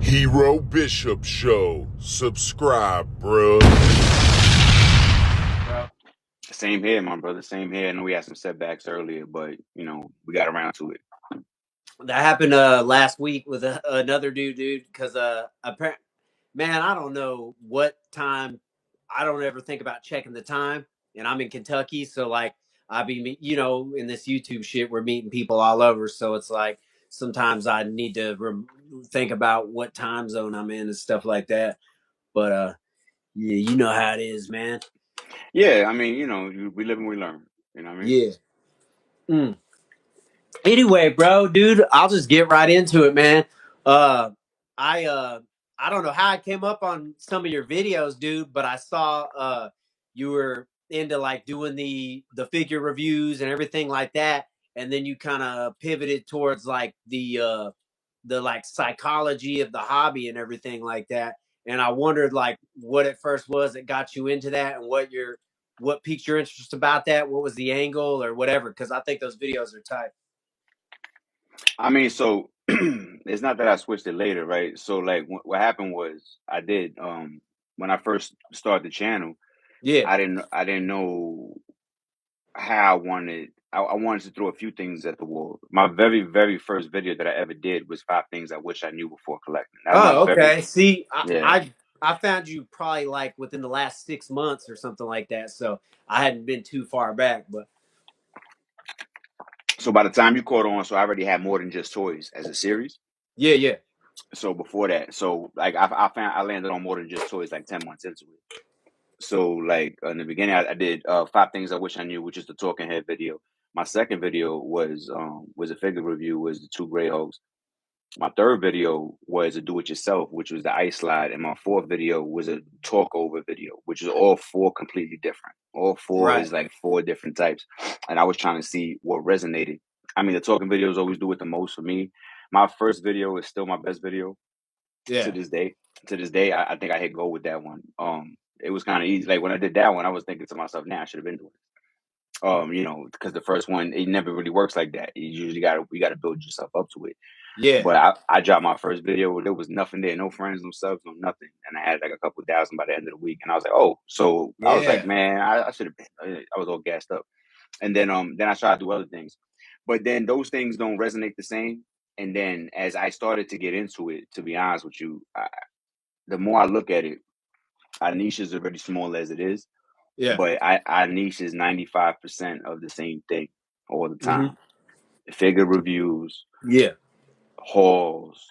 Hero Bishop Show. Subscribe, bruh. Same here, my brother. Same here. I know we had some setbacks earlier, but we got around to it. That happened last week with another dude. Because man, I don't know what time. I don't ever think about checking the time, and I'm in Kentucky, so like I be in this YouTube shit, we're meeting people all over, so it's like sometimes I need to think about what time zone I'm in and stuff like that. But yeah, you know how it is, man. Yeah, I mean, we live and we learn. You know what I mean? Yeah. Anyway, bro, dude, I'll just get right into it, man. Uh, I don't know how I came up on some of your videos, dude, but I saw you were into like doing the figure reviews and everything like that, and then you kind of pivoted towards like the like psychology of the hobby and everything like that. And I wondered like what it first was that got you into that, and what piqued your interest about that. What was the angle or whatever? Because I think those videos are tight. I mean, so it's not that I switched it later, right? So like what happened was I did when I first started the channel, Yeah. I didn't know how I wanted to throw a few things at the wall. My very, very first video that I ever did was 5 things I wish I knew before collecting. That was my Oh, very okay. See, yeah. I found you probably like within the last 6 months or something like that. So I hadn't been too far back, but So by the time you caught on, so I already had more than just toys as a series. yeah. So before that, so like I landed on more than just toys like 10 months into it. So like in the beginning, I did 5 things I wish I knew, which is the talking head video. My second video was a figure review, was the 2 Greyhawks. My third video was a do-it-yourself, which was the ice slide, and my fourth video was a talk-over video, which is all 4 completely different. All 4 Right. is like 4 different types, and I was trying to see what resonated. I mean, the talking videos always do it the most for me. My first video is still my best video to Yeah. this day. To this day, I think I hit gold with that one. It was kind of easy. Like when I did that one, I was thinking to myself, "Nah, I should have been doing it." Because the first one, it never really works like that. You usually you gotta build yourself up to it. Yeah. But I dropped my first video. There was nothing there, no friends, no subs, no nothing, and I had like a couple thousand by the end of the week. And I was like, oh, so I was like, Yeah. man, I should have been. I was all gassed up, and then I tried to do other things, but then those things don't resonate the same. And then as I started to get into it, to be honest with you, the more I look at it, our niche is already small as it is, Yeah. but our niche is 95% of the same thing all the Mm-hmm. time. Figure reviews, Yeah. hauls,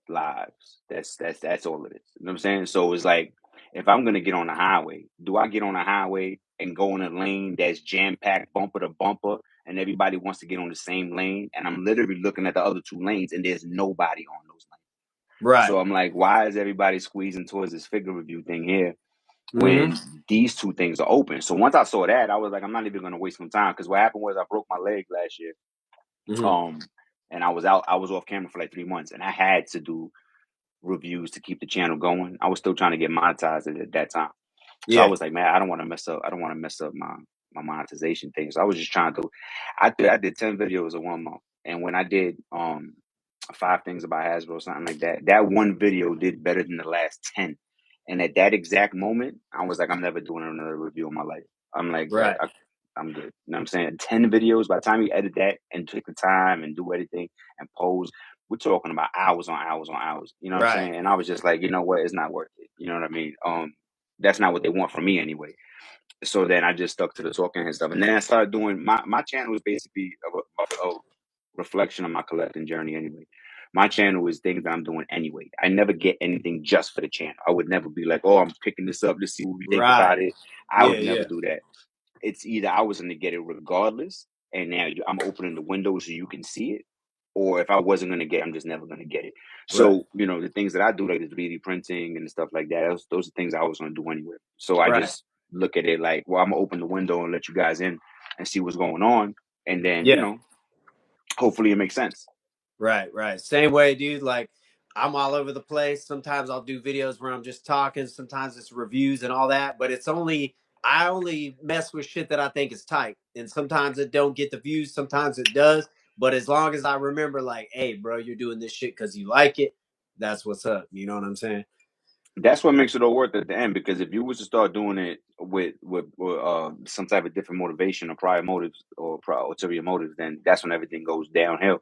lives. That's all it is. You know what I'm saying? So it's like if I'm gonna get on the highway, do I get on the highway and go in a lane that's jam packed bumper to bumper and everybody wants to get on the same lane and I'm literally looking at the other 2 lanes and there's nobody on those lanes. Right. So I'm like, why is everybody squeezing towards this figure review thing here Mm-hmm. when these 2 things are open? So once I saw that, I was like, I'm not even gonna waste my time because what happened was I broke my leg last year. Mm-hmm. And I was off camera for like 3 months and I had to do reviews to keep the channel going. I was still trying to get monetized at that time. So I Yeah. was like, man, I don't want to mess up. I don't want to mess up my monetization thing. So I was just trying to. I did 10 videos in 1 month, and when I did 5 things about Hasbro or something like that, that one video did better than the last 10. And at that exact moment, I was like, I'm never doing another review in my life. I'm like, Right. I'm good. You know what I'm saying? 10 videos, by the time you edit that and take the time and do everything and pose, we're talking about hours on hours on hours. You know what I'm Right. saying? And I was just like, you know what? It's not worth it. You know what I mean? That's not what they want from me anyway. So then I just stuck to the talking and stuff. And then I started doing my channel is basically a reflection of my collecting journey anyway. My channel is things that I'm doing anyway. I never get anything just for the channel. I would never be like, oh, I'm picking this up to see what we think about Right. it. I Yeah. would never Yeah. do that. It's either I was going to get it regardless, and now I'm opening the window so you can see it, or if I wasn't going to get it, I'm just never going to get it. Right. So, the things that I do, like the 3D printing and stuff like that, those are things I was going to do anyway. So I Right. just look at it like, well, I'm going to open the window and let you guys in and see what's going on. And then, Yeah. hopefully it makes sense. Right, right. Same way, dude. Like I'm all over the place. Sometimes I'll do videos where I'm just talking. Sometimes it's reviews and all that. But I only mess with shit that I think is tight. And sometimes it don't get the views. Sometimes it does. But as long as I remember, like, hey, bro, you're doing this shit because you like it. that's what's up. You know what I'm saying? That's what makes it all worth it at the end. Because if you was to start doing it with some type of different motivation or prior motives or ulterior motives, then that's when everything goes downhill.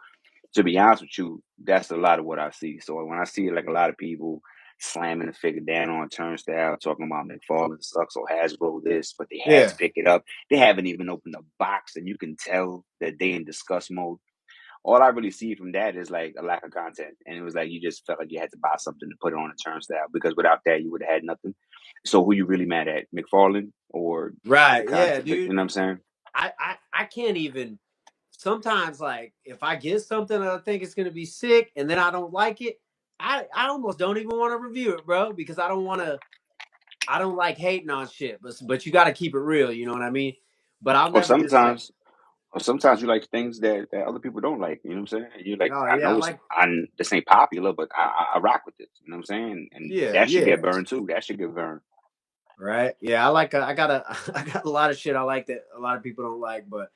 To be honest with you, that's a lot of what I see. So when I see like a lot of people slamming the figure down on a turnstile, talking about McFarlane sucks or Hasbro this, but they had Yeah. to pick it up. They haven't even opened the box, and you can tell that they in disgust mode. All I really see from that is like a lack of content. And it was like you just felt like you had to buy something to put it on a turnstile because without that you would have had nothing. So who you really mad at? McFarlane or the Right. Yeah, content? You dude. know what I'm saying? I can't even sometimes like if I get something that I think it's gonna be sick and then I don't like it, I almost don't even want to review it, bro, because I don't like hating on shit, but you gotta keep it real, you know what I mean? But I'll Or never just like sometimes you like things that other people don't like. You know what I'm saying? And you're like, oh I yeah, I know like this ain't popular, but I rock with this. You know what I'm saying? And yeah, that should yeah. get burned too. That should get burned. Right? Yeah, I like I got a I got a lot of shit I like that a lot of people don't like, but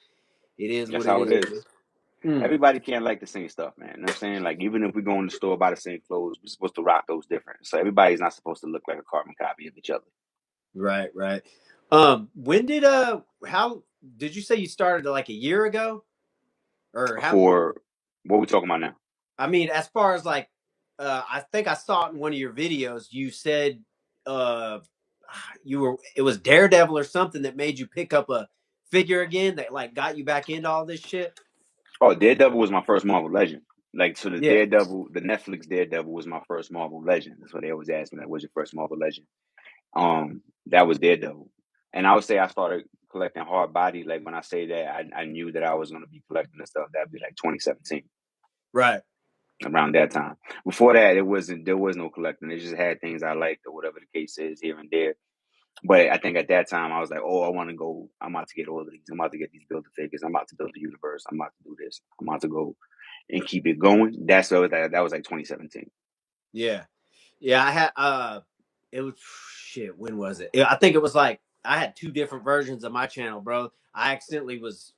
it is That's what it how it is. is. Mm, Everybody can't like the same stuff, man. You know what I'm saying? Like even if we go in the store buy the same clothes, we're supposed to rock those different. So everybody's not supposed to look like a carbon copy of each other. right, right. When did how did you say you started like a year ago? Or how For what we talking about now? I mean, as far as like, I think I saw it in one of your videos. You said uh, you were it was Daredevil or something that made you pick up a figure again that like got you back into all this shit. Oh, Daredevil was my first Marvel Legend. Like so, Yeah, The Netflix Daredevil was my first Marvel Legend. That's what they always ask me. Like, what's your first Marvel Legend? That was Daredevil, and I would say I started collecting hard body. Like when I say that, I knew that I was going to be collecting this stuff. That'd be like 2017, right. around that time. Before that, there was no collecting. It just had things I liked or whatever the case is here and there. But I think at that time I was like, oh, I want to go. I'm about to get all of these. I'm about to get these build figures. I'm about to build the universe. I'm about to do this. I'm about to go and keep it going. That's what that was like 2017. Yeah, yeah. I had it was shit. When was it? I think it was like I had two different versions of my channel, bro. I accidentally was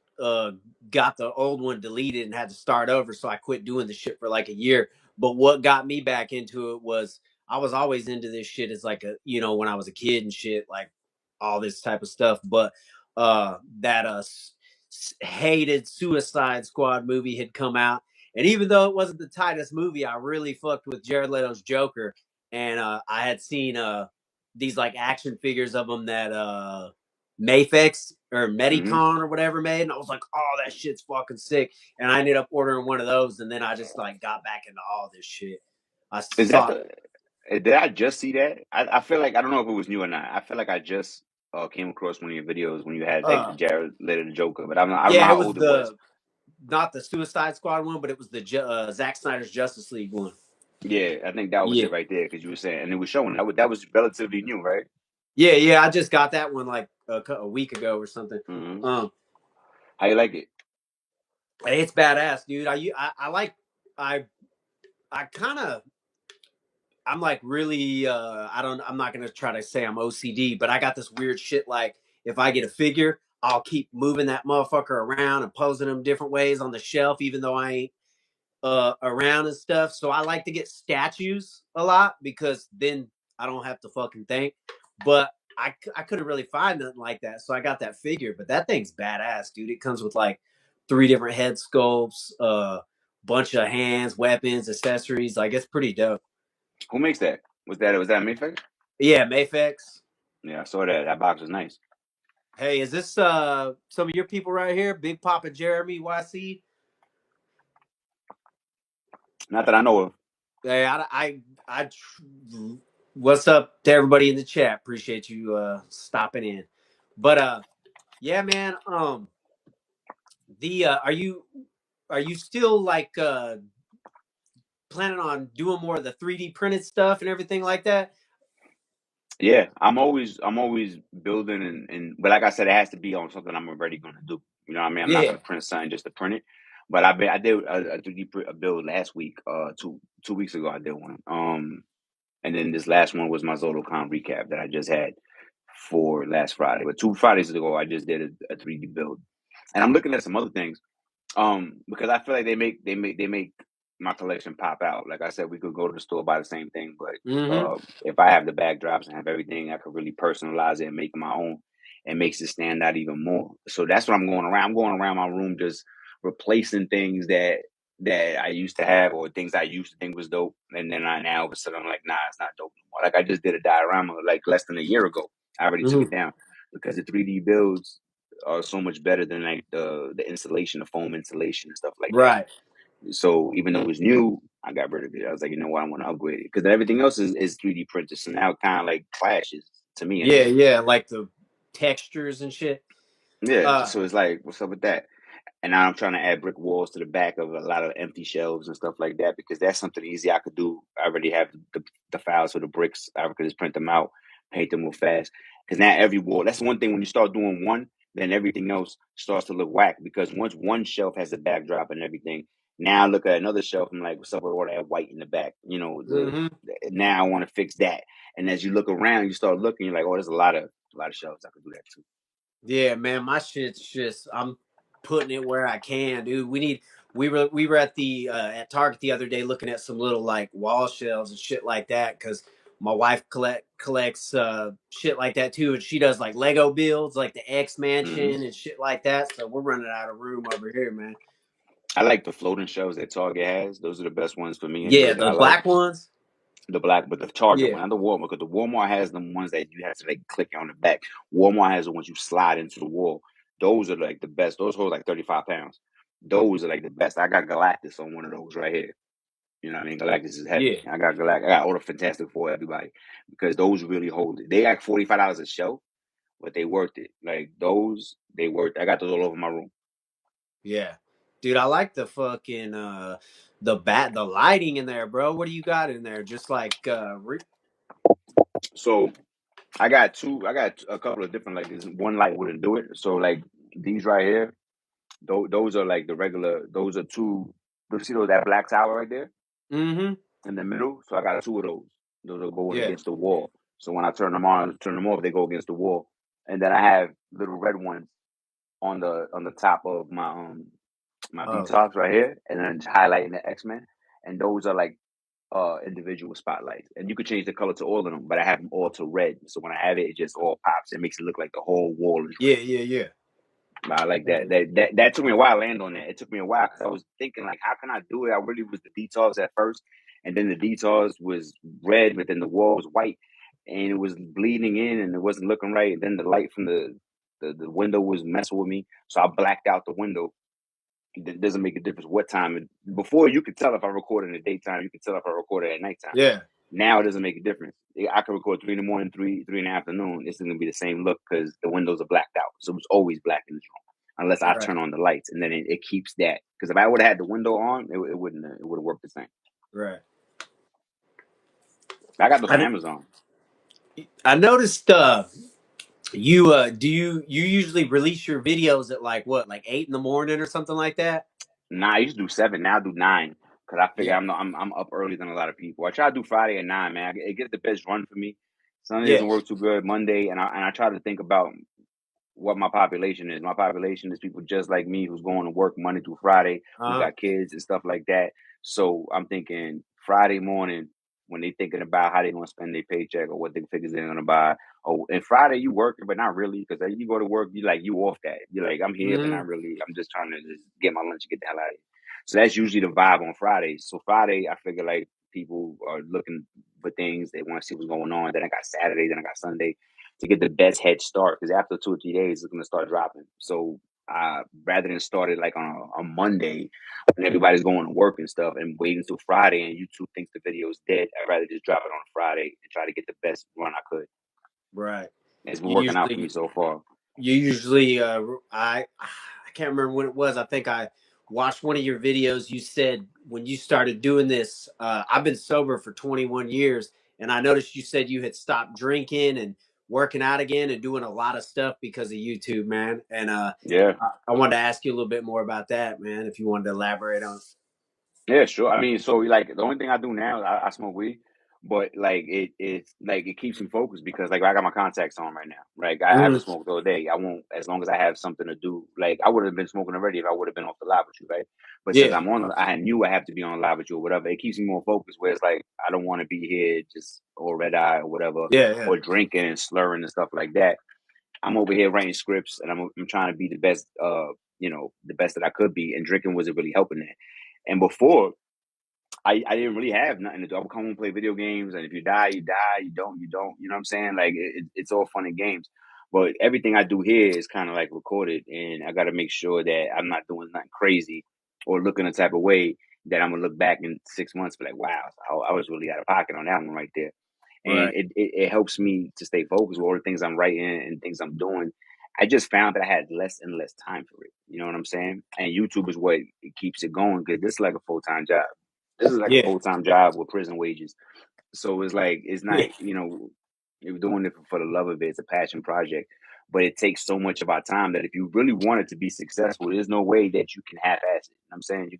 got the old one deleted and had to start over, so I quit doing the shit for like a year. But what got me back into it was I was always into this shit as like a when I was a kid and shit, like all this type of stuff. But that hated Suicide Squad movie had come out, and even though it wasn't the tightest movie, I really fucked with Jared Leto's Joker. And I had seen these like action figures of them that Mayfix or Mm-hmm. Medicon or whatever made, and I was like, oh, that shit's fucking sick. And I ended up ordering one of those, and then I just like got back into all this shit. I Is that saw, the? Did I just see that? I feel like I don't know if it was new or not. I feel like I just came across one of your videos when you had like the uh, Jared Leto the Joker, but I don't know yeah, it how was old it was. the not the Suicide Squad one, but it was the Zack Snyder's Justice League one. Yeah, I think that was Yeah, it right there because you were saying, and it was showing that was relatively new, right? yeah, yeah. I just got that one like a week ago or something. Mm-hmm. Um, How you like it? it's badass, dude. I like I kind of I'm like really I'm not gonna try to say I'm OCD, but I got this weird shit like if I get a figure, I'll keep moving that motherfucker around and posing them different ways on the shelf, even though I ain't around and stuff. So I like to get statues a lot because then I don't have to fucking think. But I couldn't really find nothing like that, so I got that figure. But that thing's badass, dude. It comes with like 3 different head sculpts, bunch of hands, weapons, accessories. Like it's pretty dope. Who makes that? Was that Mayfair? Yeah, Mayfix. Yeah, I saw that. That box was nice. Hey, is this some of your people right here? Big Papa Jeremy YC? Not that I know of. Hey, what's up to everybody in the chat? Appreciate you stopping in. But yeah, man. The are you still like planning on doing more of the 3D printed stuff and everything like that? Yeah, I'm always building and but like I said, it has to be on something I'm already gonna do. You know what I mean? I'm not Yeah. gonna print something just to print it. But I did a 3D build last week, two weeks ago I did one. And then this last one was my ZoloCon recap that I just had for last Friday. But 2 Fridays ago I just did a 3D build. And I'm looking at some other things. Because I feel like they make my collection pop out. Like I said, we could go to the store, buy the same thing, but Mm-hmm. if I have the backdrops and have everything, I could really personalize it and make it my own. It makes it stand out even more. So that's what I'm going around. I'm going around my room just replacing things that I used to have or things I used to think was dope, and then now all of a sudden I'm like, nah, it's not dope anymore. Like I just did a diorama like less than a year ago. I already took Mm-hmm. it down because the 3D builds are so much better than like the insulation, the foam insulation and stuff like that. Right. So even though it was new, I got rid of it. I was like, you know what, I want to upgrade it because everything else is 3D printed. So now it kind of like clashes to me Yeah, anyway. yeah, like the textures and shit. Yeah. Uh, So it's like, what's up with that? And now I'm trying to add brick walls to the back of a lot of empty shelves and stuff like that because that's something easy I could do. I already have the files for the bricks. I could just print them out, paint them real fast. Because now every wall, that's one thing when you start doing one, then everything else starts to look whack because once one shelf has a backdrop and everything, now I look at another shelf, I'm like, what's up with all that white in the back? You know, mm-hmm. now I want to fix that. And as you look around, you start looking, you're like, oh, there's a lot of shelves I could do that too. Yeah, man, my shit's just I'm putting it where I can, dude. We were at the at Target the other day looking at some little like wall shelves and shit like that because my wife collects shit like that too, and she does like Lego builds, like the X Mm-hmm. Mansion and shit like that. So we're running out of room over here, man. I like the floating shelves that Target has. Those are the best ones for me Yeah, anyway. That the I like black ones. the black, but the Target Yeah, one, not the Walmart, because the Walmart has the ones that you have to like click on the back. Walmart has the ones you slide into the wall. Those are like the best. Those hold like 35 pounds. Those are like the best. I got Galactus on one of those right here. You know what I mean? Galactus is heavy. yeah, I got Galactus. I got all the Fantastic Four, everybody, because those really hold it. They like $45 a show, but they worth it. Like those, they worth. I got those all over my room. yeah, dude. I like the fucking the lighting in there, bro. What do you got in there? Just like So I got two. I got a couple of different like this. One light wouldn't do it. So like these right here, those are like the regular. Those are two. You see those that black tower right there mm-hmm. in the middle? So I got two of those. Those are going Yeah. against the wall. So when I turn them on, turn them off, they go against the wall. And then I have little red ones on the top of my Oh, detox right here, and then highlighting the X-Men. And those are like individual spotlights, and you could change the color to all of them, but I have them all to red. So when I have it, it just all pops. It makes it look like the whole wall is yeah, red. yeah, yeah. But I like that. That took me a while to land on that. It took me a while because I was thinking like, how can I do it? I really was the details at first, and then the details was red, but then the wall was white, and it was bleeding in, and it wasn't looking right. And then the light from the window was messing with me, so I blacked out the window. It doesn't make a difference what time. Before you could tell if I recorded in the daytime, you could tell if I recorded at nighttime. Yeah. Now it doesn't make a difference. I can record 3 in the morning, three in the afternoon. It's gonna be the same look because the windows are blacked out. So it's always black in this room, unless I Right. turn on the lights, and then it keeps that. Because if I would have had the window on, it wouldn't. It would have worked the same. Right. I got those from I, Amazon. I noticed you do you usually release your videos at like what, like 8 in the morning or something like that? Nah, I used to do 7. Now I do 9 because I figure Yeah. I'm up earlier than a lot of people. I try to do Friday at 9, man. It gets the best run for me. Sunday Yeah. doesn't work too good. Monday, and I try to think about what my population is. My population is people just like me who's going to work Monday through Friday, who Uh-huh. got kids and stuff like that. So I'm thinking Friday morning when they thinking about how they going to spend their paycheck or what they figures they're going to buy. Oh, and Friday you working, but not really because you go to work, you off that. You're like, I'm here, but Mm-hmm. not really. I'm just trying to just get my lunch and get the hell out of here. So that's usually the vibe on Fridays. So Friday, I figure like people are looking for things. They want to see what's going on. Then I got Saturday, then I got Sunday to get the best head start because after 2 or 3 days it's gonna start dropping. So rather than start it like on a Monday when everybody's going to work and stuff and wait until Friday and YouTube thinks the video's dead, I'd rather just drop it on Friday and try to get the best run I could. Right. It's been You working out for me usually so far. you usually I can't remember when it was. I think I watched one of your videos. You said when you started doing this, I've been sober for 21 years, and I noticed you said you had stopped drinking and working out again and doing a lot of stuff because of YouTube, man. And Yeah. I wanted to ask you a little bit more about that, man, if you wanted to elaborate on. Yeah, sure. I mean, so like the only thing I do now, I smoke weed, But like it's like it keeps me focused because like I got my contacts on right now. Like I haven't smoked all day. I won't as long as I have something to do. Like I would have been smoking already if I would have been off the live with you, right? But since Yeah. I'm on, I knew I have to be on live with you or whatever. It keeps me more focused. Where it's like I don't want to be here just or red eye or whatever, Yeah. Yeah. or drinking and slurring and stuff like that. I'm over here writing scripts and I'm trying to be the best, the best that I could be. And drinking wasn't really helping that. And before, I didn't really have nothing to do. I would come home and play video games, and if you die, you die. You don't, you don't. You know what I'm saying? Like it's all fun and games. But everything I do here is kind of like recorded, and I got to make sure that I'm not doing nothing crazy or looking a type of way that I'm gonna look back in 6 months, be like, wow, I was really out of pocket on that one right there. And Right. it helps me to stay focused with all the things I'm writing and things I'm doing. I just found that I had less and less time for it. You know what I'm saying? And YouTube is what it keeps it going because this is like a full-time job. This is like a Yeah. full-time job with prison wages. So it's like it's not, Yeah. you're doing it for the love of it. It's a passion project. But it takes so much of our time that if you really want it to be successful, there's no way that you can half-ass it. I'm saying you're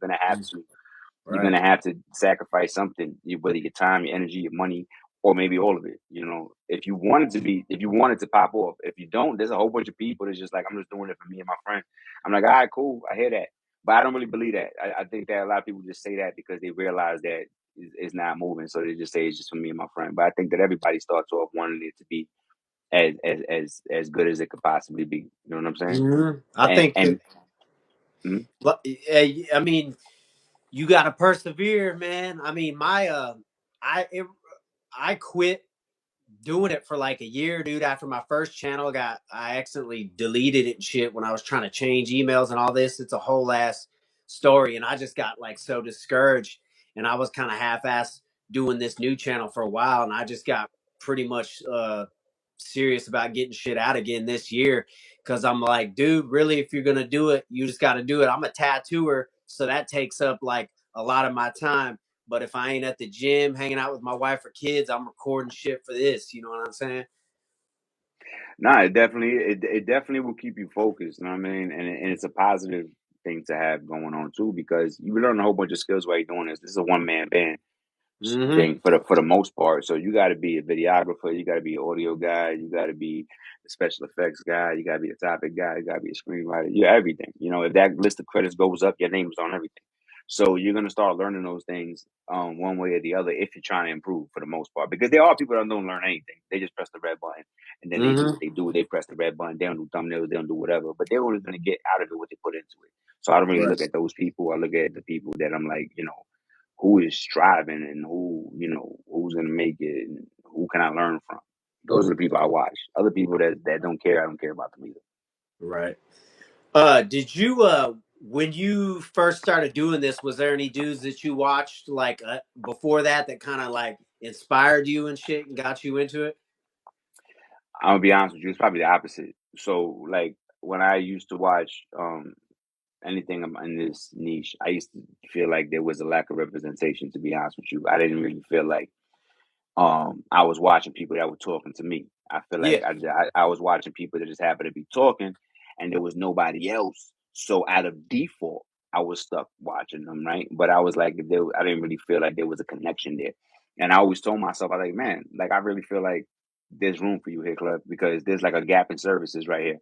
Right. gonna have to sacrifice something, whether your time, your energy, your money, or maybe all of it. If you want it to pop off. If you don't, there's a whole bunch of people that's just like, I'm just doing it for me and my friends. I'm like, all right, cool, I hear that, but I don't really believe that. I think that a lot of people just say that because they realize that it's not moving, so they just say it's just for me and my friend. But I think that everybody starts off wanting it to be as good as it could possibly be. You know what I'm saying? I And think that. and mm, I mean, you got to persevere, man. I mean, I it, I quit doing it for like a year, dude. After my first channel I accidentally deleted it and shit when I was trying to change emails and all this. It's a whole ass story, and I just got like so discouraged, and I was kind of half-ass doing this new channel for a while, and I just got pretty much serious about getting shit out again this year because I'm like, dude, really, if you're gonna do it, you just got to do it. I'm a tattooer, so that takes up like a lot of my time. But if I ain't at the gym hanging out with my wife or kids, I'm recording shit for this. You know what I'm saying? nah, it definitely will keep you focused. You know what I mean? And it's a positive thing to have going on too because you learn a whole bunch of skills while you're doing this. This is a one man band Mm-hmm. thing for the most part. So you got to be a videographer, you got to be an audio guy, you got to be a special effects guy, you got to be a topic guy, you got to be a screenwriter. You're everything. If that list of credits goes up, your name is on everything. So you're gonna start learning those things one way or the other if you're trying to improve for the most part. Because there are people that don't learn anything. They just press the red button and then they do Mm-hmm. what they do. They press the red button. They don't do thumbnails. They don't do whatever. But they're only gonna get out of it what they put into it. So I don't really Right. look at those people. I look at the people that I'm like, who is striving and who's gonna make it and who can I learn from. Those are the people I watch. Other people that don't care, I don't care about them either. Right. Did you when you first started doing this, was there any dudes that you watched like before that kind of like inspired you and shit and got you into it? I'm gonna be honest with you, it's probably the opposite. So like when I used to watch anything in this niche, I used to feel like there was a lack of representation, to be honest with you. I didn't really feel like I was watching people that were talking to me. I feel like Yeah. I was watching people that just happened to be talking and there was nobody else. So out of default, I was stuck watching them, right? But I was like, I didn't really feel like there was a connection there. And I always told myself, I was like, man, like I really feel like there's room for you here, Cleva, because there's like a gap in services right here.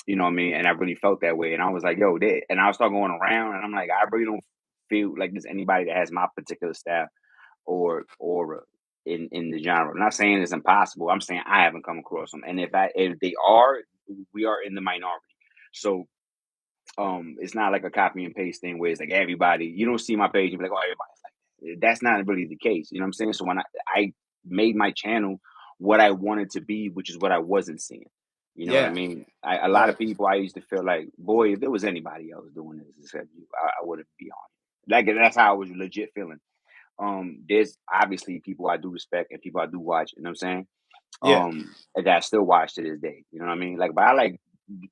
You know what I mean? And I really felt that way. And I was like, yo, there. And I'll start going around and I'm like, I really don't feel like there's anybody that has my particular style or aura in the genre. I'm not saying it's impossible. I'm saying I haven't come across them. And if they are, we are in the minority. So it's not like a copy and paste thing where it's like everybody, you don't see my page and be like, oh, everybody's like that. That's not really the case. You know what I'm saying? So when I made my channel what I wanted to be, which is what I wasn't seeing. You know what I Yeah. mean? A lot Right. of people I used to feel like, boy, if there was anybody else doing this except you, I wouldn't be on it. Like that's how I was legit feeling. There's obviously people I do respect and people I do watch, you know what I'm saying? Yeah. That I still watch to this day. You know what I mean? Like, but I like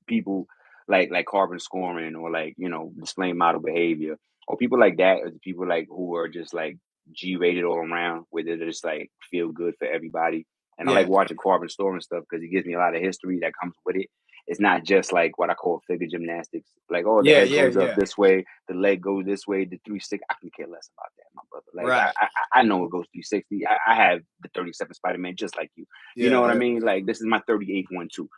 people like carbon scoring or like, displaying model behavior or people like that, or people like who are just like G rated all around, where they just like feel good for everybody. And I like Yeah. watching carbon store and stuff because it gives me a lot of history that comes with it. It's not just like what I call figure gymnastics. Like, oh, the Yeah, head yeah, goes up yeah. this way, the leg goes this way, the 360. I can care less about that, my brother. Like, Right. I know it goes 360. I have the 37 Spider-Man just like you. You Yeah, know what I yeah. mean? Like, this is my 38th one too.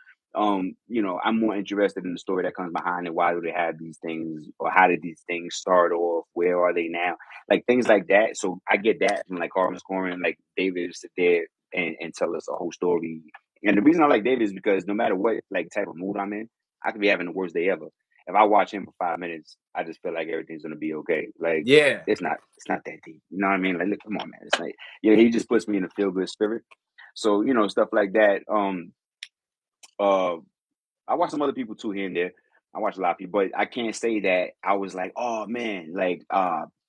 You know, I'm more interested in the story that comes behind it. Why do they have these things, or how did these things start off? Where are they now? Like things like that. So I get that from like Harvey Scoring, like David sit there and tell us a whole story. And the reason I like David is because no matter what like type of mood I'm in, I could be having the worst day ever. If I watch him for 5 minutes, I just feel like everything's gonna be okay. Like Yeah. it's not that deep. You know what I mean? Like, look, come on, man. It's like, yeah, he just puts me in a feel good spirit. So, you know, stuff like that. Uh I watch some other people too here and there. I watch a lot of people, but I can't say that I was like, oh man, like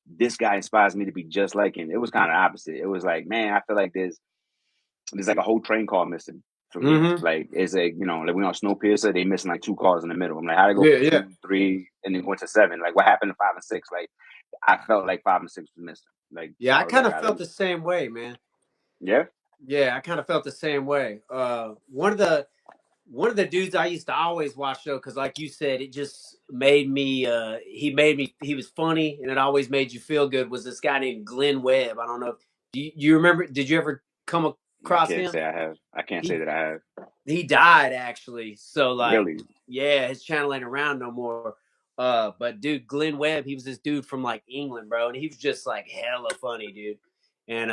this guy inspires me to be just like him. It was kind of opposite. It was like, man, I feel like there's like a whole train car missing from here. Mm-hmm. Like it's like, you know, like we on Snowpiercer, they missing like 2 cars in the middle. I'm like, how they go Yeah, from yeah. 2, 3, and then went to 7? Like what happened to 5 and 6? Like I felt like 5 and 6 was missing. Like Yeah, I I was kind like, of felt the same way, man. yeah, Yeah, I kind of felt the same way. One of the dudes I used to always watch though, because like you said, it just made me. He was funny, and it always made you feel good. Was this guy named Glenn Webb? I don't know. Do you remember? Did you ever come I across can't him? say I have. I can't say He that I have. he died actually. So like, Really? yeah, his channel ain't around no more. But dude, Glenn Webb, he was this dude from like England, bro, and he was just like hella funny, dude. And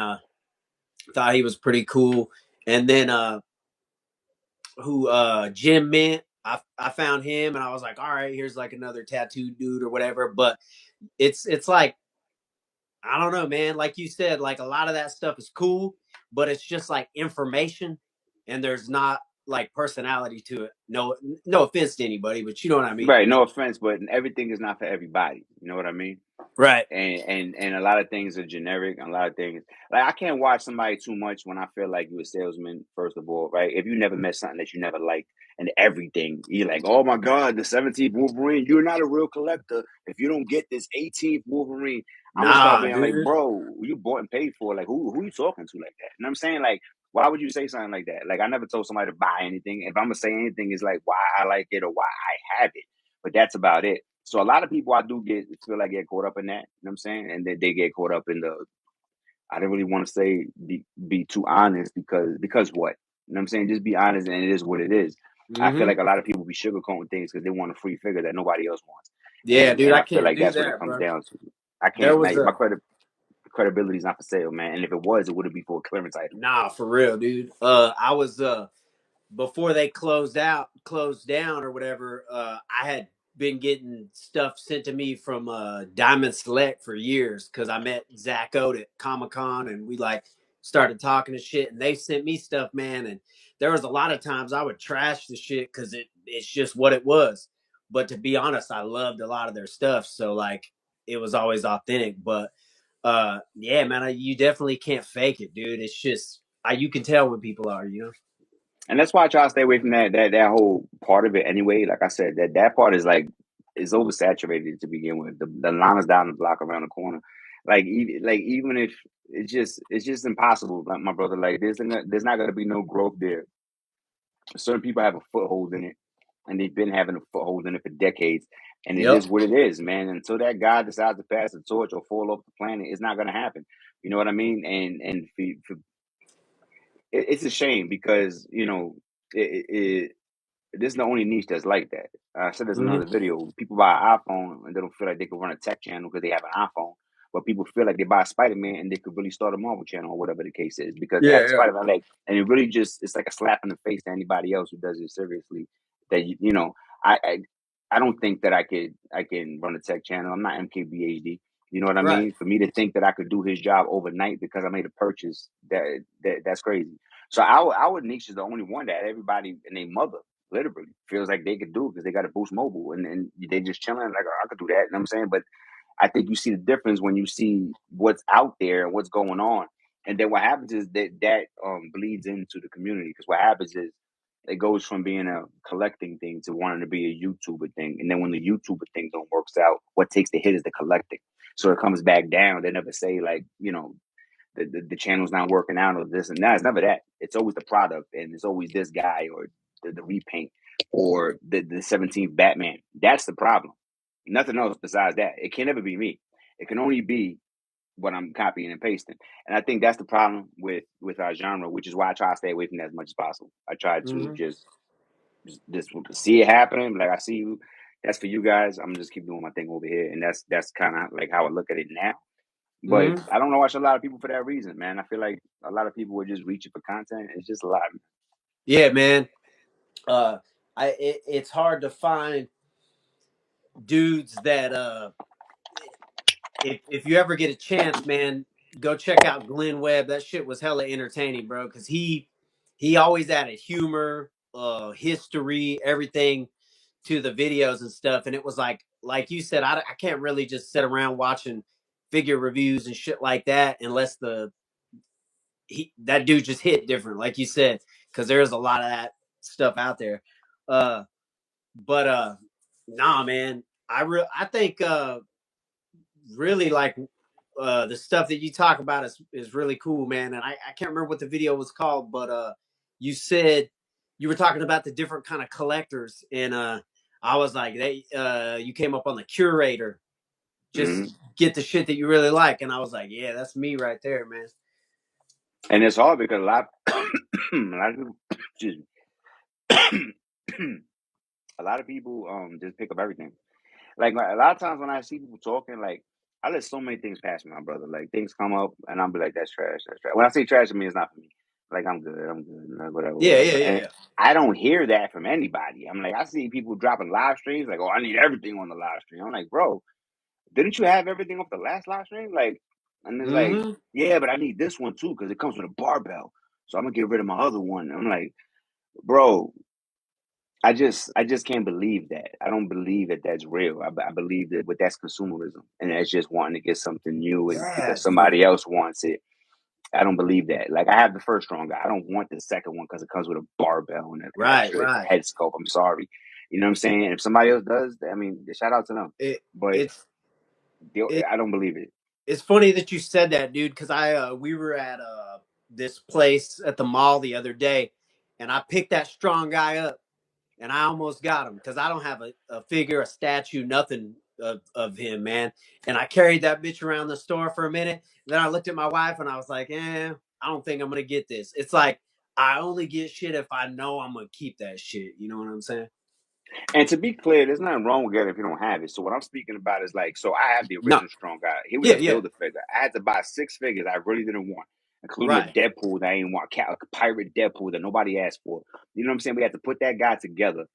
thought he was pretty cool. And then who Jim Mint, I found him and I was like, all right, here's like another tattoo dude or whatever. But it's like, I don't know, man. Like you said, like a lot of that stuff is cool, but it's just like information and there's not like personality to it. No offense to anybody, but you know what I mean. Right. No offense, but everything is not for everybody. You know what I mean? Right. And a lot of things are generic. And a lot of things like I can't watch somebody too much when I feel like you're a salesman. First of all, right? If you never met something that you never liked and everything, you're like, oh my god, the 17th Wolverine. You're not a real collector if you don't get this 18th Wolverine. I'm gonna start Nah, being like, dude. bro, you bought and paid for. Like, who you talking to like that? You know what I'm saying? Like, why would you say something like that? Like, I never told somebody to buy anything. If I'm gonna say anything, it's like why I like it or why I have it. But that's about it. So a lot of people I do feel like get caught up in that. You know what I'm saying? And they get caught up in the I don't really want to say be too honest because what? You know what I'm saying? Just be honest and it is what it is. I feel Mm-hmm. like a lot of people be sugarcoating things because they want a free figure that nobody else wants. Yeah, dude, And I I feel can't like do that's what it that, comes bro. down to. I There can't was like my a credibility is not for sale, man. And if it was, it would be for a clearance item. Nah, for real, dude. I was before they closed down or whatever, I had been getting stuff sent to me from Diamond Select for years because I met Zach Oat at Comic-Con and we like started talking and shit and they sent me stuff, man. And there was a lot of times I would trash the shit because it's just what it was. But to be honest, I loved a lot of their stuff. So like it was always authentic. But yeah, man, you definitely can't fake it, dude. It's just you can tell when people are, you know. And that's why I try to stay away from that whole part of it anyway. Like I said, that part is like is oversaturated to begin with. The line is down the block around the corner. Even if it's just impossible, like my brother. Like there's not gonna be no growth there. Certain people have a foothold in it, and they've been having a foothold in it for decades. And it Yep. is what it is, man. Until that guy decides to pass the torch or fall off the planet, it's not gonna happen. You know what I mean? And it's a shame because you know it this is the only niche that's like that. I said this in Hmm. another video. People buy an iPhone and they don't feel like they can run a tech channel because they have an iPhone. But people feel like they buy Spider Man and they could really start a Marvel channel or whatever the case is because they have Yeah, a yeah. Spider Man. Like, and it really just it's like a slap in the face to anybody else who does it seriously. That you know, I, I I don't think that I can run a tech channel. I'm not MKBHD. You know what I Right. mean? For me to think that I could do his job overnight because I made a purchase, that's crazy. So our niche is the only one that everybody and their mother literally feels like they could do because they got a Boost Mobile and they just chilling like oh, I could do that. You know what I'm saying? But I think you see the difference when you see what's out there and what's going on. And then what happens is that bleeds into the community because what happens is it goes from being a collecting thing to wanting to be a YouTuber thing. And then when the YouTuber thing don't works out, what takes the hit is the collecting. So it comes back down. They never say like, you know, the channel's not working out or this and that. It's never that. It's always the product and it's always this guy or the repaint. or the 17th Batman. That's the problem. Nothing else besides that. It can never be me. It can only be what I'm copying and pasting. And I think that's the problem with our genre, which is why I try to stay away from that as much as possible. I try to just see it happening. Like, I see you. That's for you guys. I'm just keep doing my thing over here, and that's kind of like how I look at it now. But I don't watch a lot of people for that reason, man. I feel like a lot of people are just reaching for content. It's just a lot. Yeah, man. It's hard to find dudes that if you ever get a chance, man, go check out Glenn Webb. That shit was hella entertaining, bro, because he always added humor, history, everything to the videos and stuff. And it was like you said, I can't really just sit around watching figure reviews and shit like that unless that dude just hit different, like you said, because there's a lot of that stuff out there. But nah, man, I think really like the stuff that you talk about is really cool, man. And I can't remember what the video was called, but you said you were talking about the different kind of collectors, and I was like, you came up on the curator, just get the shit that you really like, and I was like, yeah, that's me right there, man. And it's hard because a lot of people, excuse me, a lot of people just pick up everything. Like, a lot of times when I see people talking, like, I let so many things pass me, my brother. Like, things come up, and I'll be like, "That's trash. That's trash." When I say trash, to me, it's not for me. Like, I'm good. Like, whatever. And I don't hear that from anybody. I'm like, I see people dropping live streams, like, "Oh, I need everything on the live stream." I'm like, bro, didn't you have everything off the last live stream? Like, and it's like, yeah, but I need this one too because it comes with a barbell. So I'm gonna get rid of my other one. I'm like, bro, I just can't believe that. I don't believe that that's real. I believe that, but that's consumerism, and that's just wanting to get something new, and because somebody else wants it. I don't believe that. Like, I have the first strong guy. I don't want the second one because it comes with a barbell and an extra head scope. I'm sorry. You know what I'm saying? And if somebody else does, I mean, shout out to them. I don't believe it. It's funny that you said that, dude, because we were at this place at the mall the other day, and I picked that strong guy up, and I almost got him because I don't have a figure, a statue, nothing of him, man. And I carried that bitch around the store for a minute. Then I looked at my wife and I was like, I don't think I'm gonna get this. It's like I only get shit if I know I'm gonna keep that shit. You know what I'm saying? And to be clear, there's nothing wrong with it if you don't have it. So what I'm speaking about is like, so I have the original strong guy. He was a Build-A-Figure. I had to buy 6 figures I really didn't want, including a Deadpool that I didn't want, a pirate Deadpool that nobody asked for. You know what I'm saying? We had to put that guy together.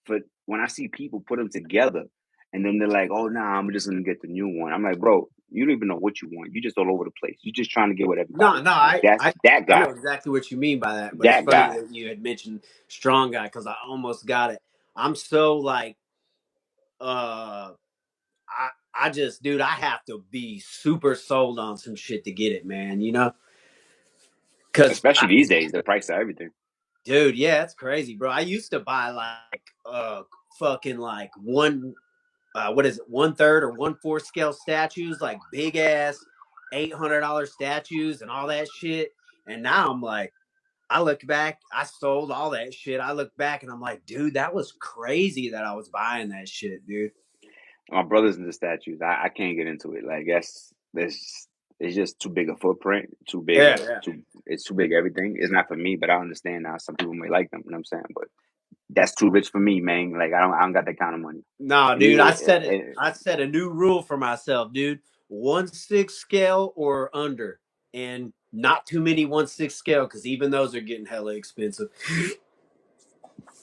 But when I see people put them together, and then they're like, "Oh, nah, I'm just gonna get the new one." I'm like, "Bro, you don't even know what you want. You're just all over the place. You're just trying to get what everybody." That's that guy. I know exactly what you mean by that. But it's funny that you had mentioned strong guy because I almost got it. I'm so like, I just, dude, I have to be super sold on some shit to get it, man. You know, because especially these days, the price of everything. Dude, yeah, it's crazy, bro. I used to buy like fucking like one 1/3 or 1/4 scale statues, like big ass $800 statues and all that shit. And now I'm like, I look back, I sold all that shit. I look back and I'm like, dude, that was crazy that I was buying that shit, dude. My brother's into statues. I can't get into it. Like, it's just too big a footprint, too big. It's too big everything. It's not for me, but I understand now some people may like them. You know what I'm saying? But that's too rich for me, man. Like, I don't got that kind of money. No, dude, I set a new rule for myself, dude. 1/6 scale or under, and not too many 1/6 scale because even those are getting hella expensive.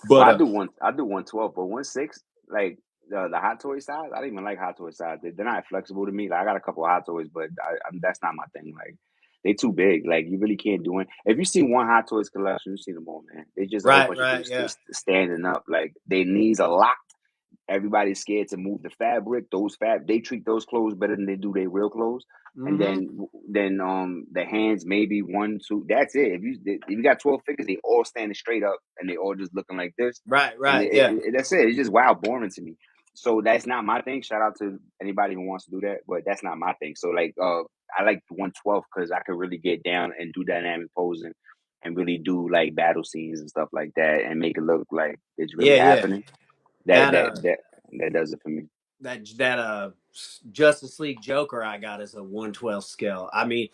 But I do 112, but 1/6, like the Hot Toy size. I don't even like Hot Toy size. They're not flexible to me. Like, I got a couple of Hot Toys, but that's not my thing. Like, they too big. Like, you really can't do it. If you see one Hot Toys collection, you've seen them all, man. They just a whole bunch of dudes standing up. Like, their knees are locked. Everybody's scared to move the fabric. They treat those clothes better than they do their real clothes. And then the hands maybe 1, 2. That's it. If you got 12 figures, they all standing straight up and they all just looking like this. Right. That's it. It's just wild boring to me. So that's not my thing. Shout out to anybody who wants to do that, but that's not my thing. So like, I like the 112 because I could really get down and do dynamic posing and really do like battle scenes and stuff like that, and make it look like it's really Yeah. happening. That That that that that does it for me. that Justice League Joker I got is a 1/12 scale. I mean,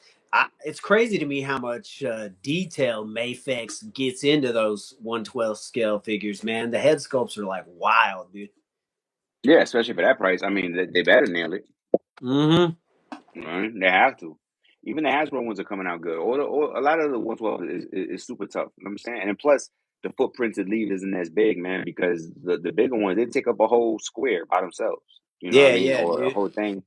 it's crazy to me how much detail Mayfix gets into those 1/12 scale figures. Man, the head sculpts are like wild, dude. Yeah, especially for that price. I mean, they better nail it. Mm-hmm. Right? They have to. Even the Hasbro ones are coming out good. A lot of the 112 is super tough. You know what I'm saying? And plus, the footprint to leave isn't as big, man, because the bigger ones, they take up a whole square by themselves. You know what I mean? Yeah, Or a dude. whole thing.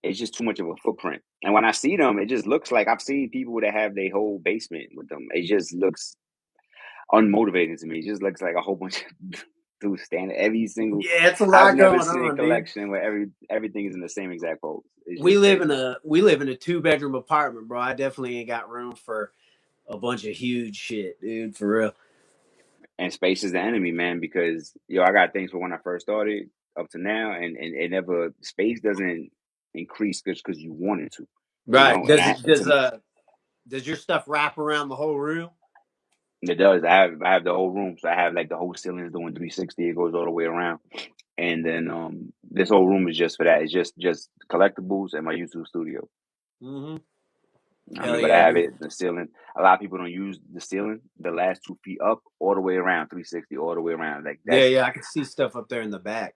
It's just too much of a footprint. And when I see them, it just looks like I've seen people that have their whole basement with them. It just looks unmotivating to me. It just looks like a whole bunch of dudes standing every single. Yeah, it's a I've lot never going seen a on, dude. collection where everything is in the same exact pose. It's We just live in crazy. a 2-bedroom apartment, bro. I definitely ain't got room for a bunch of huge shit, dude. For real. And space is the enemy, man, because I got things for when I first started up to now, and it never space doesn't increase just because you want it to, Right. and I to, Does your stuff wrap around the whole room? it does. I have the whole room, so I have like the whole ceiling is doing 360. It goes all the way around, and then this whole room is just for that. It's just collectibles and my YouTube studio. Mm-hmm. I Hell mean, but I yeah, have dude. it the ceiling. A lot of people don't use the ceiling, the last 2 feet up, all the way around, 360, all the way around. Like Yeah, that's yeah. I can see stuff up there in the back.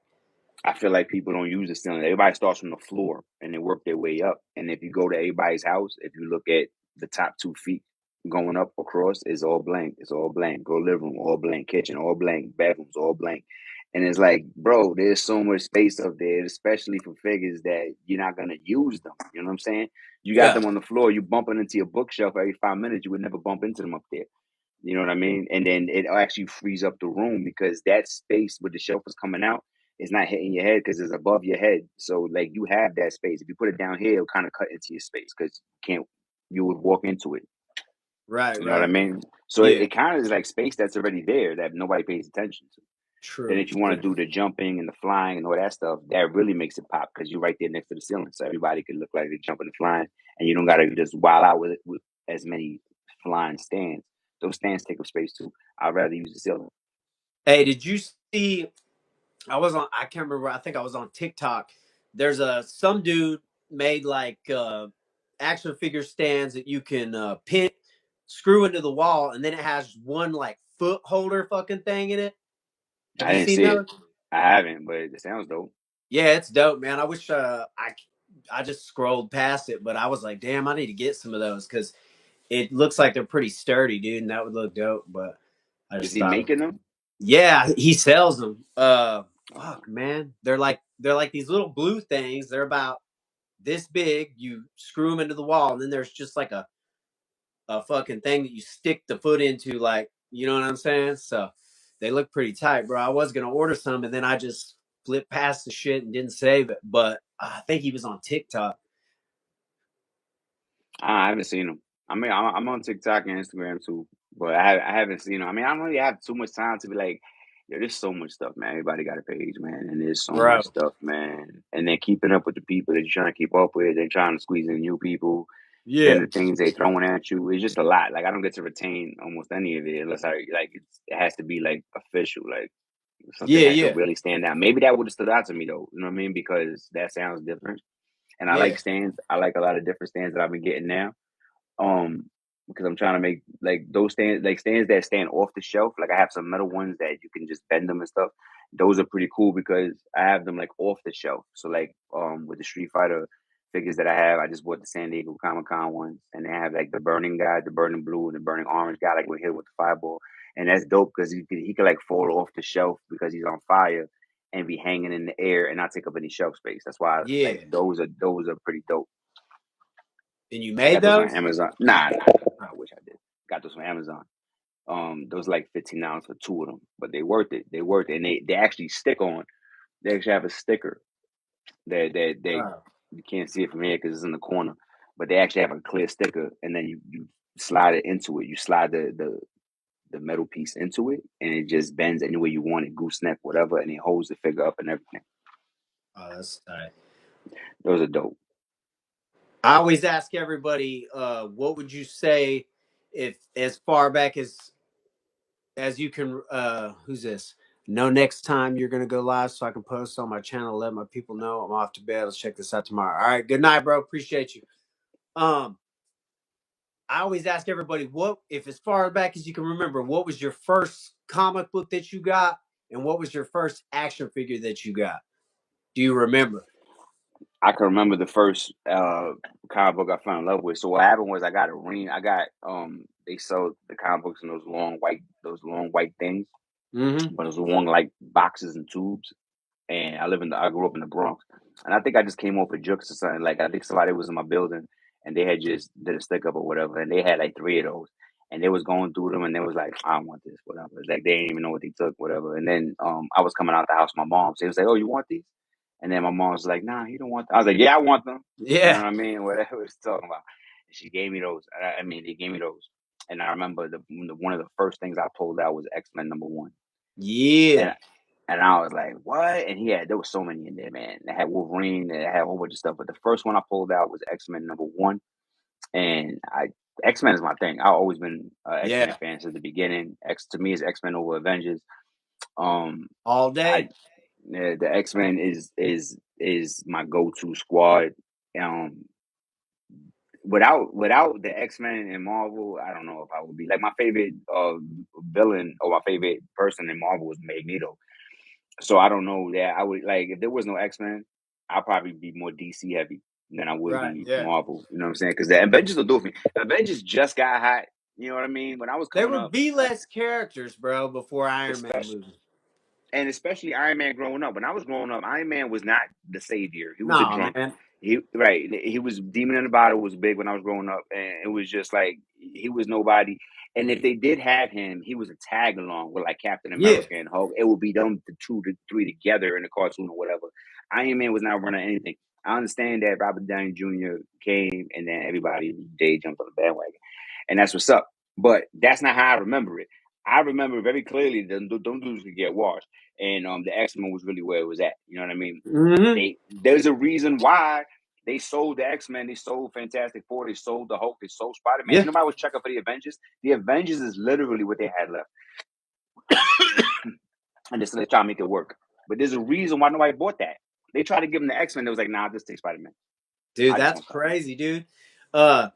I feel like people don't use the ceiling. Everybody starts from the floor and they work their way up. And if you go to everybody's house, if you look at the top 2 feet going up across, it's all blank. It's all blank. Go living room, all blank. Kitchen, all blank. Bedrooms, all blank. And it's like, bro, there's so much space up there, especially for figures that you're not gonna use them. You know what I'm saying? You got Yeah. them on the floor. You bumping into your bookshelf every 5 minutes. You would never bump into them up there. You know what I mean? And then it actually frees up the room because that space where the shelf is coming out is not hitting your head because it's above your head. So like you have that space. If you put it down here, it'll kind of cut into your space because you would walk into it. Right, You know what I right. mean? So Yeah. it kind of is like space that's already there that nobody pays attention to. Then True. if you want to do the jumping and the flying and all that stuff, that really makes it pop because you're right there next to the ceiling. So everybody can look like they're jumping and flying, and you don't gotta just wild out with it with as many flying stands. Those stands take up space too. I'd rather use the ceiling. Hey, did you see? I can't remember. I think I was on TikTok. There's some dude made like action figure stands that you can pin, screw into the wall, and then it has one like foot holder fucking thing in it. Have I you didn't seen see it. those? I haven't, but it sounds dope. Yeah, it's dope, man. I wish I just scrolled past it, but I was like, damn, I need to get some of those because it looks like they're pretty sturdy, dude, and that would look dope. But I Is just he thought, making them? yeah, he sells them. Oh, Fuck, man, they're like these little blue things. They're about this big. You screw them into the wall, and then there's just like a fucking thing that you stick the foot into, like you know what I'm saying. So they look pretty tight, bro. I was gonna order some, and then I just flipped past the shit and didn't save it. But I think he was on TikTok. I haven't seen them. I mean, I'm on TikTok and Instagram too, but I haven't seen them. I mean, I don't really have too much time to be like, yo, there's so much stuff, man. Everybody got a page, man, and there's so much Bro. stuff, man. And then keeping up with the people that you're trying to keep up with, then trying to squeeze in new people, then Yeah. the things they throwing at you. It's just a lot. Like I don't get to retain almost any of it unless it has to be like official, like something Yeah, has to yeah, really stand out. Maybe that would have stood out to me though. You know what I mean? Because that sounds different. And I yeah, like stands. I like a lot of different stands that I've been getting now. Um, because I'm trying to make like those stands, like stands that stand off the shelf. Like I have some metal ones that you can just bend them and stuff. Those are pretty cool because I have them like off the shelf. So like with the Street Fighter figures that I have, I just bought the San Diego Comic Con ones, and they have like the burning guy, the burning blue, and the burning orange guy, like we're here with the fireball, and that's dope because he could like fall off the shelf because he's on fire and be hanging in the air and not take up any shelf space. That's why yeah. like those are pretty dope. And you I made got those on those? Amazon. Nah. I wish I did. Got those on Amazon. Those like $15 for two of them, but they worth it. They worth it, and they actually stick on. They actually have a sticker that Oh, you can't see it from here because it's in the corner, but they actually have a clear sticker, and then you slide it into it. You slide the metal piece into it, and it just bends any way you want it, gooseneck, whatever, and it holds the figure up and everything. that's tight. Those are dope. I always ask everybody, what would you say if as far back as you can. Who's this? No, next time you're gonna go live so I can post on my channel. Let my people know I'm off to bed. Let's check this out tomorrow. All right, good night, bro. Appreciate you. I always ask everybody, what if as far back as you can remember, what was your first comic book that you got, and what was your first action figure that you got? Do you remember? I can remember the first comic book I fell in love with. So what happened was I got a ring. I got they sold the comic books in those long white things, Mm-hmm. but those long like boxes and tubes. And I grew up in the Bronx, and I think I just came off of Jux or something. Like I think somebody was in my building, and they had just did a stick up or whatever, and they had like three of those, and they was going through them, and they was like, I don't want this, whatever. It's like they didn't even know what they took, whatever. And then I was coming out the house, with my mom, so they was like, oh, you want these? And then my mom was like, nah, you don't want them. I was like, yeah, I want them. You know Yeah. what I mean? Whatever it's talking about. And she gave me those. I mean, they gave me those, and I remember one of the first things I pulled out was X-Men #1. Yeah. And and I was like, what? And there was so many in there, man. They had Wolverine, they had a whole bunch of stuff. But the first one I pulled out was X-Men #1. And X-Men is my thing. I've always been an X-Men Yeah. fan since the beginning. To me is X-Men over Avengers. All I day. the X-Men is my go-to squad. Um, without the X-Men in Marvel, I don't know if I would be like my favorite villain or my favorite person in Marvel was Magneto. So I don't know that I would like if there was no X-Men, I'd probably be more DC heavy than I would Right. be Yeah. Marvel. You know what I'm saying? Because the Avengers will do it for me. The Avengers just got hot. You know what I mean? When I was They coming were up, B-list characters, bro, before Iron Man especially movie. especially Iron Man growing up. When I was growing up, Iron Man was not the savior. He was a No, drunk. man. He was Demon in the Bottle was big when I was growing up, and it was just like he was nobody. And if they did have him, he was a tag along with like Captain Yeah. America and Hulk. It would be them the two to three together in the cartoon or whatever. Iron Man was not running anything. I understand that Robert Downey Jr. came and then everybody day jumped on the bandwagon, and that's what's up. But that's not how I remember it. I remember very clearly them dudes could get washed, and the X-Men was really where it was at. You know what I mean? Mm-hmm. There's a reason why they sold the X-Men, they sold Fantastic Four, they sold the Hulk, they sold Spider-Man. Yeah. Nobody was checking for the Avengers. The Avengers is literally what they had left, and just they try to make it work. But there's a reason why nobody bought that. They tried to give them the X-Men. They was like, nah, just take Spider-Man. Dude, I just that's want Spider-Man. crazy, dude. Uh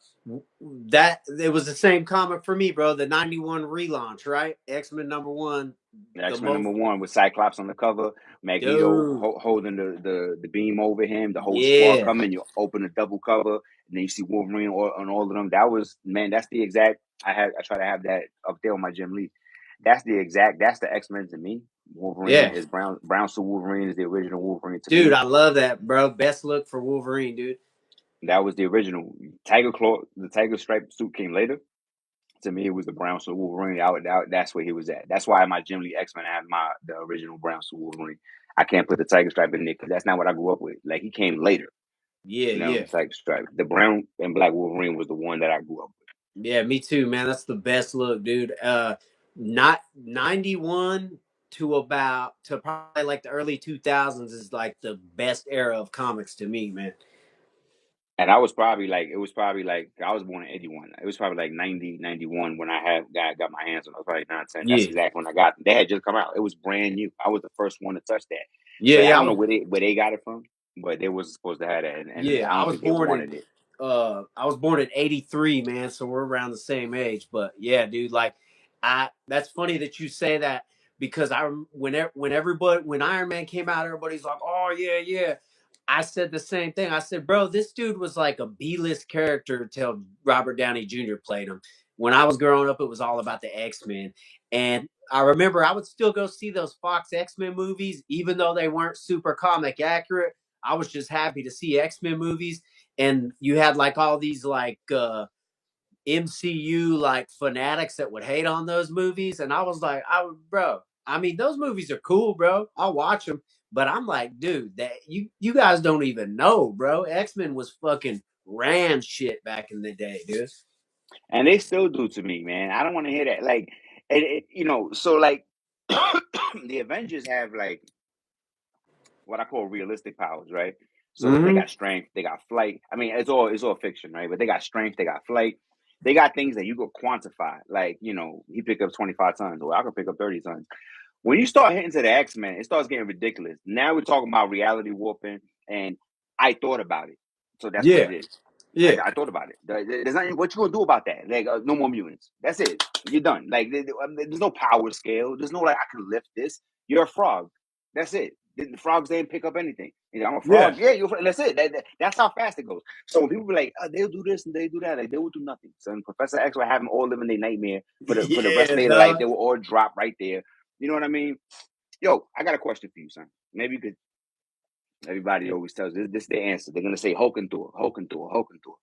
that it was the same comic for me, bro. The 91 relaunch, right? X-Men #1. The The X-Men most #1 with Cyclops on the cover, Magneto dude. holding the beam over him, the whole squad Yeah. coming. You open the double cover, and then you see Wolverine on all of them. That was that's the exact. I try to have that up there on my gym lead. That's the X-Men to me. Wolverine Yeah. is brown suit Wolverine is the original Wolverine to Dude, me. I love that, bro. Best look for Wolverine, dude. That was the original the tiger stripe suit came later. To me, it was the brown suit Wolverine. That's where he was at. That's why my Jim Lee X-Men I have the original brown suit Wolverine. I can't put the tiger stripe in there because that's not what I grew up with. Like he came later. Yeah, The yeah. tiger stripe. The brown and black Wolverine was the one that I grew up with. Yeah, me too, man. That's the best look, dude. Not 91 to probably like the early 2000s is like the best era of comics to me, man. And I was probably like, I was born in 81. It was probably like 90, 91 when I got my hands on it. I was probably 9, 10. That's Yeah. exactly when I got them. They had just come out. It was brand new. I was the first one to touch that. Yeah, But I yeah. don't know where they got it from, but they wasn't supposed to have that. And I I don't was think they born in wanted it. I was born in 83, man, so we're around the same age. But yeah, dude, like that's funny that you say that because when Iron Man came out, everybody's like, "Oh, yeah, yeah." I said the same thing. I said, "Bro, this dude was like a B-list character until Robert Downey Jr. played him." When I was growing up, it was all about the X-Men. And I remember I would still go see those Fox X-Men movies even though they weren't super comic accurate. I was just happy to see X-Men movies, and you had like all these like MCU like fanatics that would hate on those movies, and I was like, bro, I mean, those movies are cool, bro. I'll watch them, but I'm like, dude, that you guys don't even know, bro. X-Men was fucking ran shit back in the day, dude. And they still do to me, man. I don't want to hear that. Like, so like the Avengers have like what I call realistic powers, right? So they Mm-hmm. got strength, they got flight. I mean, it's all fiction, right? But they got strength, they got flight, They got things that you could quantify, like he picked up 25 tons, or I could pick up 30 tons. When you start hitting to the X-Men, it starts getting ridiculous. Now we're talking about reality warping, and I thought about it, so that's what it is. Yeah. I thought about it. There's nothing. What you gonna do about that? Like, no more mutants. That's it. You're done. Like, there's no power scale. There's no like I can lift this. You're a frog. That's it. The frogs didn't pick up anything. I'm a frog. Yeah, you're. That's it. That's how fast it goes. So when people be like, they'll do this and they do that, like they will do nothing. So Professor X will have them all living their nightmare for the rest of their life. They will all drop right there. You know what I mean? Yo, I got a question for you, son. Maybe you could. Everybody always tells this their answer. They're gonna say Hulk and Thor, Hulk and Thor, Hulk and Thor.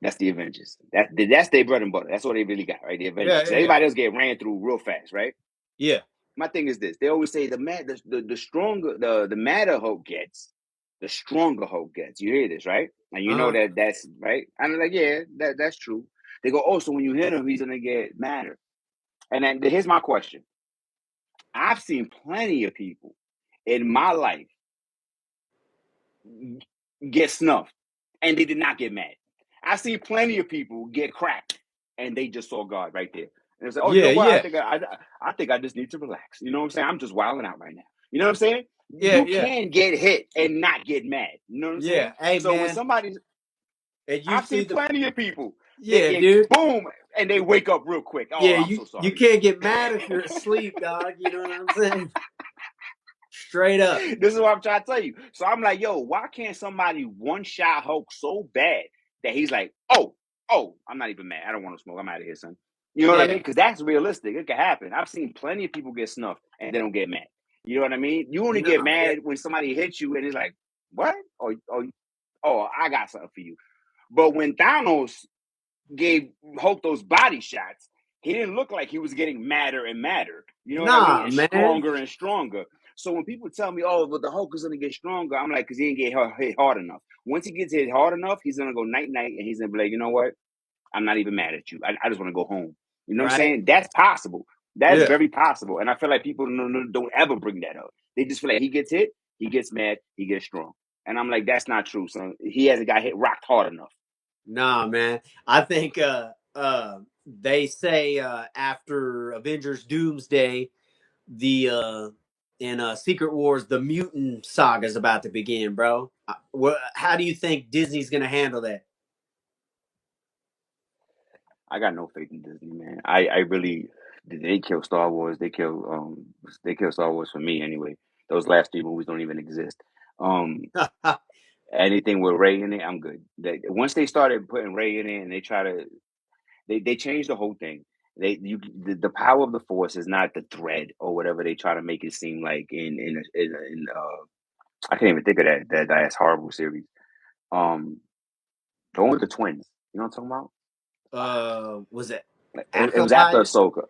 That's the Avengers. That's their bread and butter. That's what they really got, right? The Avengers. Everybody else get ran through real fast, right? Yeah. My thing is this: they always say the stronger the madder Hulk gets, the stronger Hulk gets. You hear this, right? And you know that's right. And I'm like, yeah, that's true. They go, oh, so when you hit him, he's gonna get madder. And then here's my question: I've seen plenty of people in my life get snuffed, and they did not get mad. I've seen plenty of people get cracked, and they just saw God right there. And they say, "Oh, you know what? I think I just need to relax." You know what I'm saying? I'm just wilding out right now. You know what I'm saying? You can get hit and not get mad. You know what I'm saying? Hey, so man, when somebody's, I've seen plenty of people. Dude. Boom, and they wake up real quick. Oh, I'm so sorry. You can't get mad if you're asleep, dog. You know what I'm saying? Straight up. This is what I'm trying to tell you. So I'm like, yo, why can't somebody one-shot Hulk so bad that he's like, oh, I'm not even mad. I don't want to smoke. I'm out of here, son. You know what I mean? Because that's realistic. It can happen. I've seen plenty of people get snuffed and they don't get mad. You know what I mean? You only get mad when somebody hits you and it's like, what? Oh, I got something for you. But when Thanos gave Hulk those body shots, he didn't look like he was getting madder and madder. You know what I mean? And stronger and stronger. So when people tell me, oh, but the Hulk is going to get stronger, I'm like, because he didn't get hit hard enough. Once he gets hit hard enough, he's going to go night-night, and he's going to be like, you know what? I'm not even mad at you. I just want to go home. You know what I'm saying? That's possible. That's very possible. And I feel like people don't ever bring that up. They just feel like he gets hit, he gets mad, he gets strong. And I'm like, that's not true, son. He hasn't got hit rocked hard enough. Nah, man. I think they say after Avengers Doomsday, the in Secret Wars, the mutant saga is about to begin, bro. How do you think Disney's gonna handle that? I got no faith in Disney, man. I really they kill Star Wars. They kill Star Wars for me anyway. Those last 3 movies don't even exist. Anything with Rey in it, I'm good. Once they started putting Rey in it, and they changed the whole thing. The power of the Force is not the thread or whatever they try to make it seem like in I can't even think of that's horrible series. The one with the twins. You know what I'm talking about? Was it? It was after Ahsoka.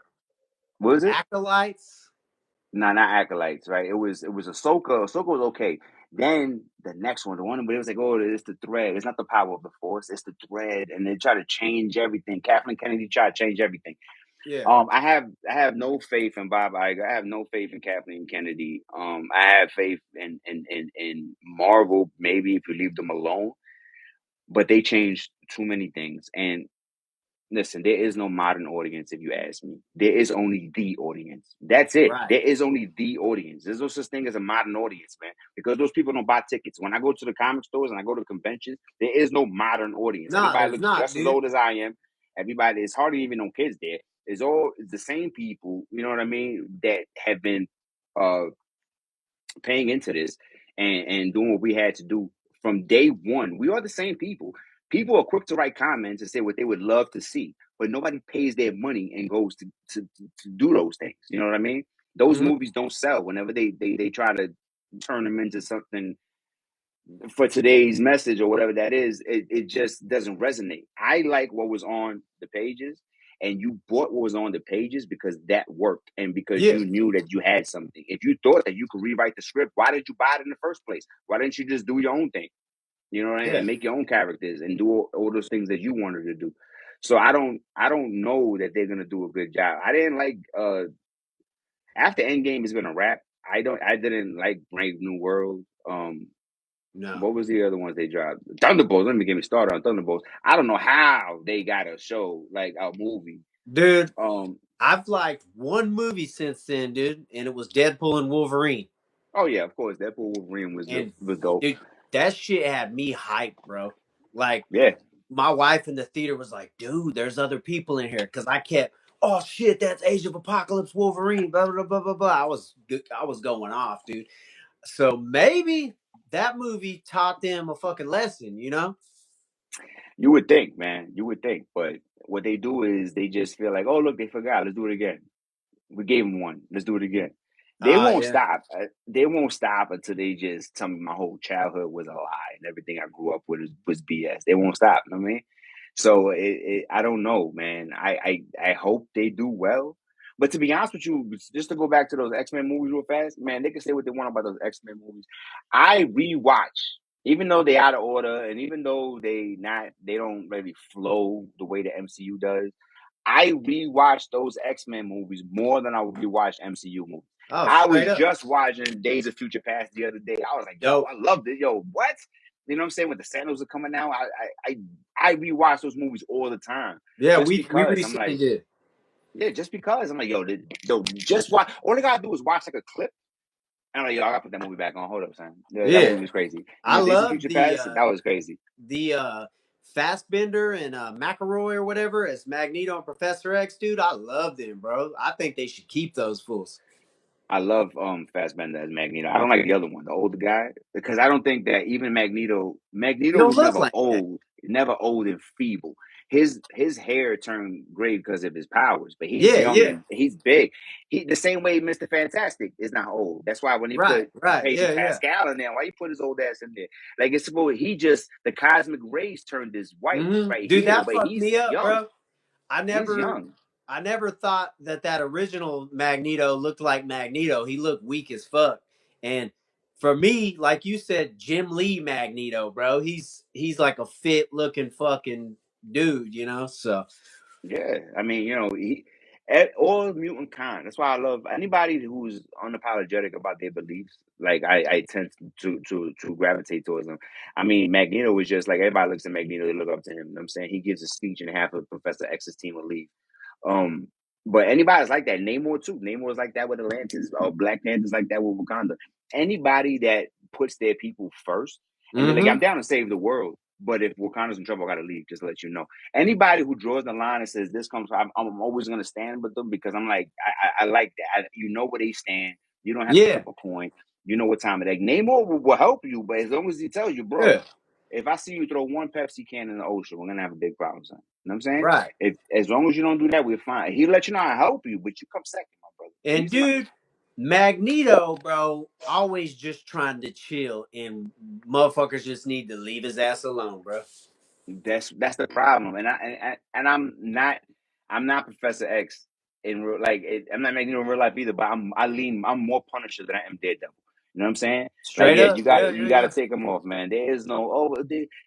What was it? Acolytes? No, not Acolytes, right? It was Ahsoka. Ahsoka was okay. Then the next one, the one where it was like, oh, it's the thread. It's not the power of the Force. It's the thread. And they try to change everything. Kathleen Kennedy tried to change everything. Yeah. I have no faith in Bob Iger. I have no faith in Kathleen Kennedy. I have faith in Marvel, maybe if you leave them alone. But they changed too many things. And listen, there is no modern audience if you ask me. There is only the audience. That's it. Right. There is only the audience. There's no such thing as a modern audience, man, because those people don't buy tickets. When I go to the comic stores and I go to conventions, there is no modern audience. Everybody looks just as old as I am. Everybody, it's hardly even no kids there. It's the same people, you know what I mean, that have been paying into this and doing what we had to do from day one. We are the same people. People are quick to write comments and say what they would love to see, but nobody pays their money and goes to do those things. You know what I mean? Those movies don't sell whenever they try to turn them into something for today's message or whatever that is. It just doesn't resonate. I like what was on the pages, and you bought what was on the pages because that worked and because you knew that you had something. If you thought that you could rewrite the script, why did you buy it in the first place? Why didn't you just do your own thing? You know what I mean? And make your own characters and do all those things that you wanted to do. So I don't know that they're gonna do a good job. I didn't like after Endgame has been a wrap. I didn't like Brave New World. No, What was the other ones they dropped? Thunderbolts. Let me get me started on Thunderbolts. I don't know how they got a show like a movie. dude. Um. I've liked one movie since then, dude, and it was Deadpool and Wolverine. Oh yeah, of course. Deadpool Wolverine And was dope. dude, that shit had me hyped, bro. Like Yeah. my wife in the theater was like, dude, there's other people in here. Because I kept, oh shit, that's Age of Apocalypse Wolverine, blah, blah, blah, blah, blah. I was going off, dude. So maybe that movie taught them a fucking lesson, you know? You would think, man. You would think, but what they do is they just feel like, oh look, they forgot. Let's do it again. We gave them one. Let's do it again. They Ah, won't yeah. stop. They won't stop until they just tell me my whole childhood was a lie and everything I grew up with was BS. They won't stop. You know what I mean? So I don't know, man. I hope they do well. But to be honest with you, just to go back to those X-Men movies real fast, man, they can say what they want about those X-Men movies. I rewatch, even though they out of order, and even though they don't really flow the way the MCU does. I rewatch those X-Men movies more than I would rewatch MCU movies. Oh, I straight was up. just watching Days of Future Past the other day. I was like, yo, Dope. I loved it. Yo, what? You know what I'm saying? When the sandals are coming out, I rewatch those movies all the time. Yeah, Just we because I'm recently like, did. yeah, just because I'm like, yo, just watch. All I gotta do is watch like a clip. And I'm like, yo, I gotta put that movie back on. Hold up, son. Yeah, that movie Yeah. was crazy. I Days of love Future Past, that was crazy. the Fassbender and McElroy or whatever as Magneto and Professor X, dude. I love them, bro. I think they should keep those fools. I love Fassbender as Magneto. I don't like the other one, the older guy, because I don't think that even He Magneto don't was look like that. never old and feeble. His hair turned gray because of his powers, but he's Yeah, young yeah. and he's big. He the same way Mr. Fantastic is not old. That's why when he Right, put right. Patient Yeah, yeah. Pascal in there, why you put his old ass in there? Like it's supposed he just the cosmic rays turned this white right Dude, here, that but fucked he's me up, young. bro. He's young. I never thought that original Magneto looked like Magneto. He looked weak as fuck. And for me, like you said, Jim Lee Magneto, bro. He's like a fit looking fucking dude, you know? So Yeah, I mean, all mutant kind. That's why I love anybody who's unapologetic about their beliefs. Like I tend to gravitate towards them. I mean, Magneto was just like everybody looks at Magneto, they look up to him. You know what I'm saying? He gives a speech and half of Professor X's team will leave. Um, but anybody's like that. Namor too. Namor's like that with Atlantis. Black Panther's like that with Wakanda. Anybody that puts their people first, and they're like, I'm down to save the world. But if Wakanda's in trouble, I gotta leave. Just to let you know. Anybody who draws the line and says this comes, I'm always gonna stand with them because I'm like, I like that. You know where they stand. You don't have to yeah, flip a coin. You know what time it is. Namor will help you, but as long as he tells you, bro, yeah. if I see you throw one Pepsi can in the ocean, we're gonna have a big problem, son. You know what I'm saying? Right. If as long as you don't do that, we're fine. He'll let you know I help you, but you come second, my brother. And He's my dude, Magneto, bro, always just trying to chill, and motherfuckers just need to leave his ass alone, bro. that's the problem, and I'm not Professor X in real I'm not making it in real life either, but I'm more Punisher than I am Daredevil. You know what I'm saying? Like Straight yeah, up. Yeah, you yeah, got to yeah. take them off, man. There is no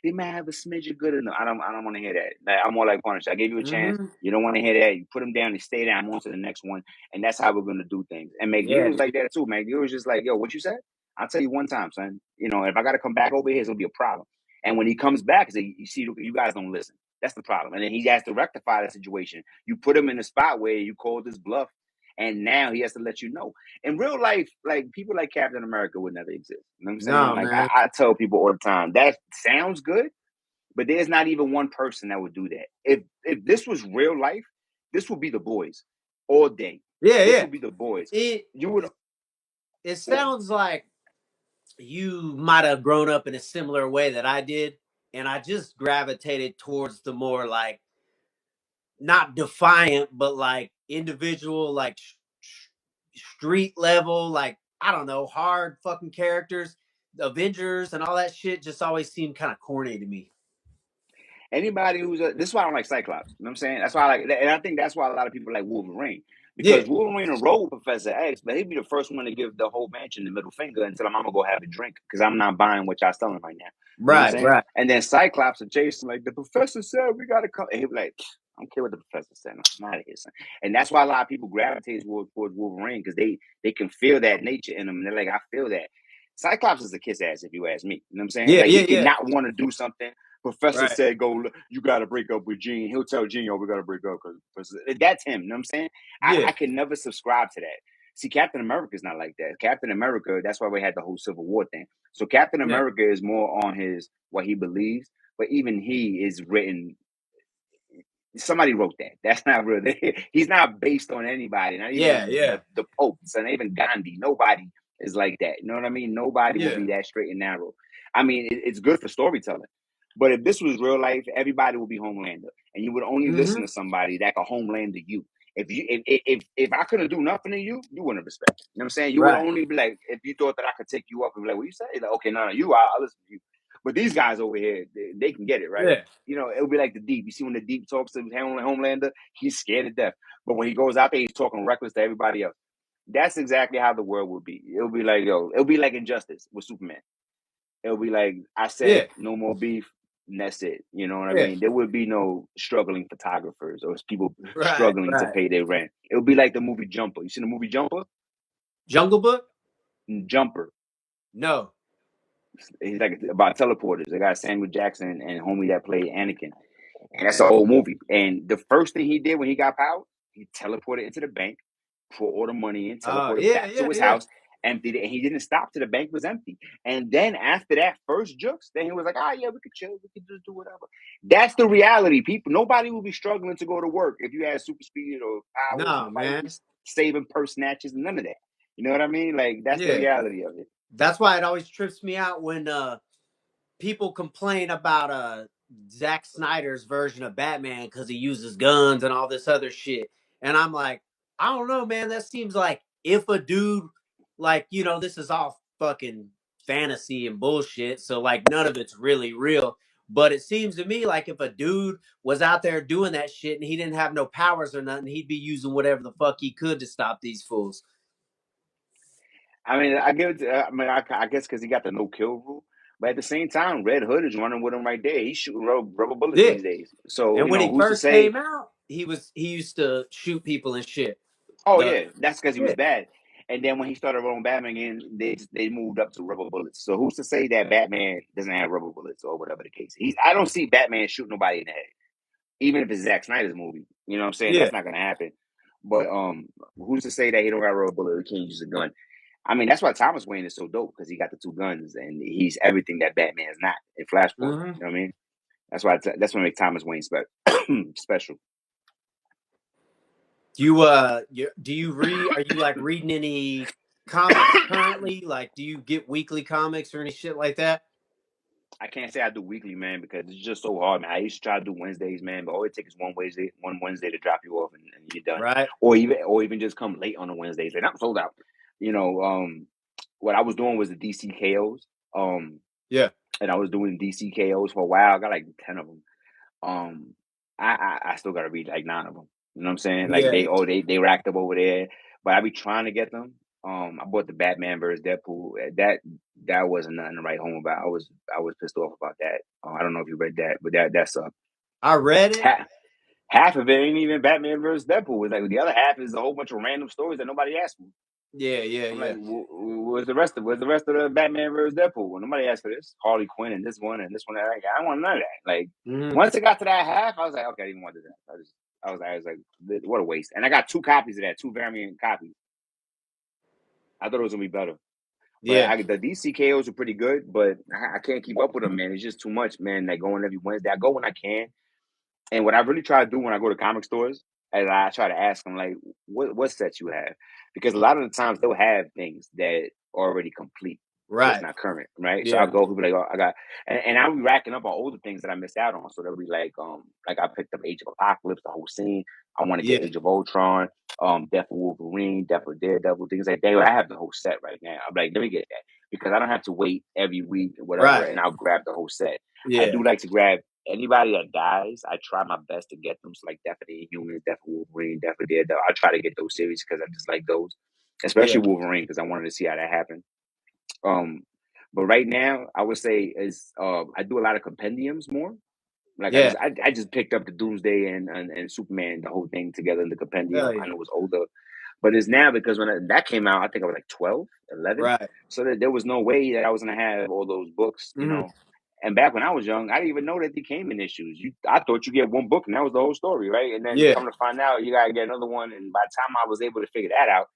they might have a smidge of good in them. I don't want to hear that. Like, I'm more like Punisher. I gave you a chance. You don't want to hear that. You put them down. You stay down. I'm on to the next one, and that's how we're gonna do things. And Magneto Yeah, was like that too. Magneto was just like, yo, what you said? I'll tell you one time, son. You know, if I got to come back over here, it's gonna be a problem. And when he comes back, you see, you guys don't listen. That's the problem. And then he has to rectify the situation. You put him in a spot where you called his bluff, and now he has to let you know. In real life, like people like Captain America would never exist. You know what I'm saying? no, Like man. I tell people all the time, that sounds good, but there's not even one person that would do that. If this was real life, this would be the boys all day. Yeah, This yeah. would be the boys. It You would it sounds like you might have grown up in a similar way that I did, and I just gravitated towards the more like not defiant, but like individual, like street level, like I don't know, hard fucking characters. The Avengers and all that shit just always seemed kind of corny to me. anybody this is why I don't like Cyclops. You know what I'm saying? That's why I like, and I think that's why a lot of people like Wolverine. Yeah, Because Wolverine will roll with Professor X, but he'd be the first one to give the whole mansion the middle finger and tell him I'm gonna go have a drink because I'm not buying what y'all selling right now. You know what I'm right, saying? right. And then Cyclops and Jason, like the professor said, we gotta come. And he'd be like, I don't care what the professor said. I'm out of here, son. And that's why a lot of people gravitate towards Wolverine because they can feel that nature in them. And they're like, I feel that. Cyclops is a kiss ass, if you ask me. You know what I'm saying? Yeah, Like, yeah, he can yeah. not want to do something. Professor Right. said, "Go, you got to break up with Jean." He'll tell Jean, "Oh, we got to break up," because that's him. You know what I'm saying? Yeah. I can never subscribe to that. See, Captain America is not like that. Captain America, that's why we had the whole Civil War thing. So Captain Yeah. America is more on his what he believes, but even he is written. Somebody wrote that. That's not real. He's not based on anybody. Not Yeah, even yeah. the popes, and even Gandhi. Nobody is like that. You know what I mean? Nobody will Yeah. be that straight and narrow. I mean, it's good for storytelling. But if this was real life, everybody would be Homelander, and you would only listen to somebody that could Homelander you. If I couldn't do nothing to you, you wouldn't respect. You know what I'm saying? You would Right. only be like, if you thought that I could take you up and be like, what you say? Like, okay, no, you, I'll listen to you. But these guys over here, they can get it, right? Yeah. You know, it'll be like the Deep. You see when the Deep talks to Homelander, he's scared to death. But when he goes out there, he's talking reckless to everybody else. That's exactly how the world would be. It'll be like, it'll be like Injustice with Superman. It'll be like, I said, Yeah. no more beef, and that's it. You know what I Yeah. mean? There would be no struggling photographers or people Right. struggling to Right. pay their rent. It'll be like the movie Jumper. You seen the movie Jumper? Jungle Book? Jumper. No. He's like about teleporters. They got Samuel Jackson and homie that played Anakin. And that's an old movie. And the first thing he did when he got power, he teleported into the bank, put all the money in, Oh, teleported yeah, back yeah, to his yeah. house, emptied it, and he didn't stop till the bank was empty. And then after that first jukes, then he was like, yeah, we could chill, we could just do whatever. That's the reality, people. Nobody will be struggling to go to work if you had super speed or powers. No, Nobody will man. be saving purse snatches and none of that. You know what I mean? Like, that's the Yeah. reality of it. That's why it always trips me out when people complain about Zack Snyder's version of Batman because he uses guns and all this other shit. And I'm like, I don't know, man. That seems like if a dude, like, you know, this is all fucking fantasy and bullshit. So, like, none of it's really real. But it seems to me like if a dude was out there doing that shit and he didn't have no powers or nothing, he'd be using whatever the fuck he could to stop these fools. I mean, I give it. I guess because he got the no kill rule, but at the same time, Red Hood is running with him right there. He's shooting rubber bullets Yeah. these days. So And you when know, he who's to first say? came out, he used to shoot people and shit. Oh The yeah, that's because he was yeah, bad. And then when he started rolling Batman again, they moved up to rubber bullets. So who's to say that Batman doesn't have rubber bullets or whatever the case? I don't see Batman shooting nobody in the head, even if it's Zack Snyder's movie. You know what I'm saying? yeah, That's not gonna happen. But who's to say that he don't got a rubber bullet? He can't use a gun. I mean, that's why Thomas Wayne is so dope because he got the two guns and he's everything that Batman is not in Flashpoint. mm-hmm. You know what I mean? That's what makes Thomas Wayne special. Do you read? Are you like reading any comics currently? Like, do you get weekly comics or any shit like that? I can't say I do weekly, man, because it's just so hard, man. I used to try to do Wednesdays, man, but all it takes is one Wednesday to drop you off and you're done. Right? Or even just come late on the Wednesdays. And I'm sold out. You know, what I was doing was the DC KOs. Yeah, And I was doing DC KOs for a while. I got like 10 of them. I still gotta read like 9 of them. You know what I'm saying? Like yeah, they racked up over there, but I be trying to get them. I bought the Batman versus Deadpool. That wasn't nothing to write home about. I was pissed off about that. I don't know if you read that, but that sucked. I read it. Half of it ain't even Batman versus Deadpool. It's like the other half is a whole bunch of random stories that nobody asked for. Yeah, yeah, I'm like, yeah, where's the rest of the Batman versus Deadpool? Well, nobody asked for this. Harley Quinn and this one and this one. I don't want none of that. Like once it got to that half, I was like, okay, I didn't want to do that. I was like, what a waste. And I got 2 copies of that, 2 variant copies. I thought it was gonna be better. yeah. But the DC KOs are pretty good, but I can't keep up with them, man. It's just too much, man. Like going every Wednesday. I go when I can. And what I really try to do when I go to comic stores is I try to ask them like, what sets you have? Because a lot of the times they'll have things that are already complete, just Right. not current, right? So Yeah, I'll go, people like, oh, I got, and I'll be racking up on older things that I missed out on. So they'll be like I picked up Age of Apocalypse, the whole scene. I want to get yeah, Age of Ultron, Death of Wolverine, Death of Daredevil, things like that. I have the whole set right now. I'm like, let me get that because I don't have to wait every week or whatever, right. and I'll grab the whole set. I Yeah, do like to grab anybody that dies. I try my best to get them. So like Death of the Inhumans, Death of Wolverine, Death of Daredevil. I try to get those series because I just like those, yeah, especially Wolverine because I wanted to see how that happened. Um, but right now, I would say is I do a lot of compendiums more. Like yeah. I just picked up the Doomsday and Superman, the whole thing together in the compendium. Hell I yeah. know it's older, But it's now because when that came out, I think I was like 12, 11. Right. So that there was no way that I was going to have all those books, you know. And back when I was young, I didn't even know that they came in issues. I thought you get one book and that was the whole story, right? And then come to find out, you gotta get another one. And by the time I was able to figure that out,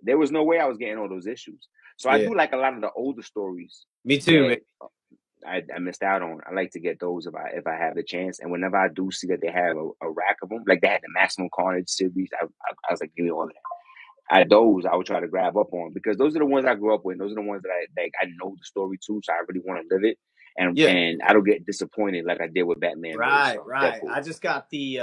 there was no way I was getting all those issues. So I do like a lot of the older stories. Me too, man. I missed out on. I like to get those if I have the chance. And whenever I do see that they have a rack of them, like they had the Maximum Carnage series, I was like, give me all of that. I would try to grab up on because those are the ones I grew up with. Those are the ones that I know the story too, so I really want to live it. And I don't get disappointed like I did with Batman. Right. Deadpool. I just got the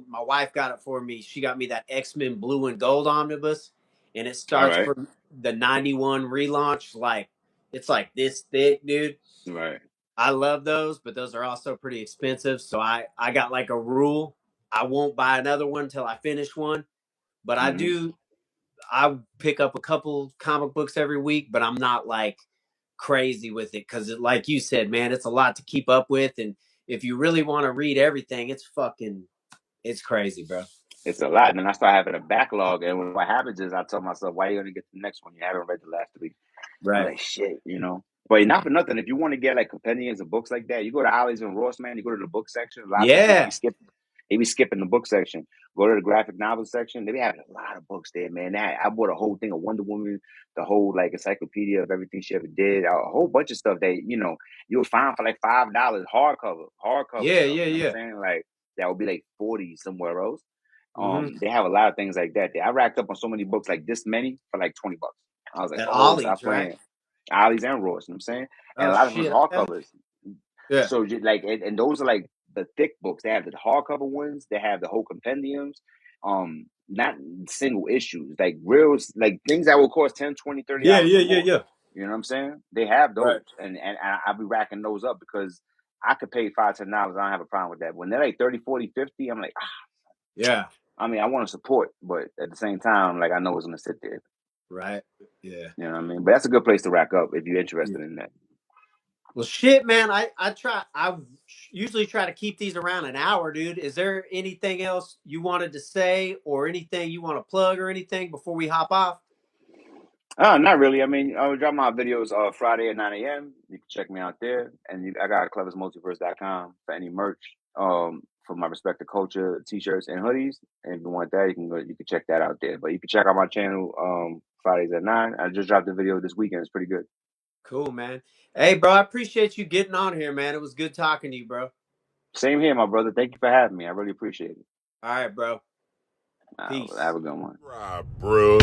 my wife got it for me. She got me that X-Men Blue and Gold omnibus, and it starts from the 91 relaunch. Like it's like this thick, dude. Right. I love those, but those are also pretty expensive. So I got like a rule. I won't buy another one until I finish one. But I pick up a couple comic books every week, but I'm not like crazy with it because like you said, man, it's a lot to keep up with. And if you really want to read everything, it's crazy, bro. It's a lot. And then I start having a backlog. And what happens is I tell myself, why are you going to get the next one? You haven't read the last 3. Right. I'm like, shit, you know. But not for nothing. If you want to get like compendiums of books like that, you go to Ollie's and Ross, man. You go to the book section. A lot of people they be skipping the book section. Go to the graphic novel section. They be having a lot of books there, man. I bought a whole thing of Wonder Woman, the whole like encyclopedia of everything she ever did, a whole bunch of stuff that you'll find for like $5 hardcover. Yeah. You know what I'm saying? Like that would be like 40 somewhere else. They have a lot of things like that. I racked up on so many books, like this many for like $20. I was like, Ollie's, right? Ollie's and Ross, you know what I'm saying? And a lot of them hardcovers. Yeah. So like, and those are like the thick books. They have the hardcover ones. They have the whole compendiums. Not single issues, like real, like things that will cost $10, $20, $30. Yeah. You know what I'm saying? They have those, and I'll be racking those up because I could pay $5, $10. I don't have a problem with that. When they're like 30, 40, 50, I'm like, yeah. I mean, I want to support, but at the same time, like I know it's gonna sit there. Right. Yeah. You know what I mean? But that's a good place to rack up if you're interested in that. Well, shit, man. I usually try to keep these around an hour, dude. Is there anything else you wanted to say or anything you want to plug or anything before we hop off? Not really. I mean, I drop my videos Friday at 9 a.m. You can check me out there. And I got cleversmultiverse.com for any merch for my respective culture, t-shirts and hoodies. And if you want that, you can check that out there. But you can check out my channel Fridays at 9. I just dropped the video this weekend. It's pretty good. Cool, man. Hey, bro, I appreciate you getting on here, man. It was good talking to you, bro. Same here, my brother. Thank you for having me. I really appreciate it. All right, bro. Peace. Have a good one. Right, bro.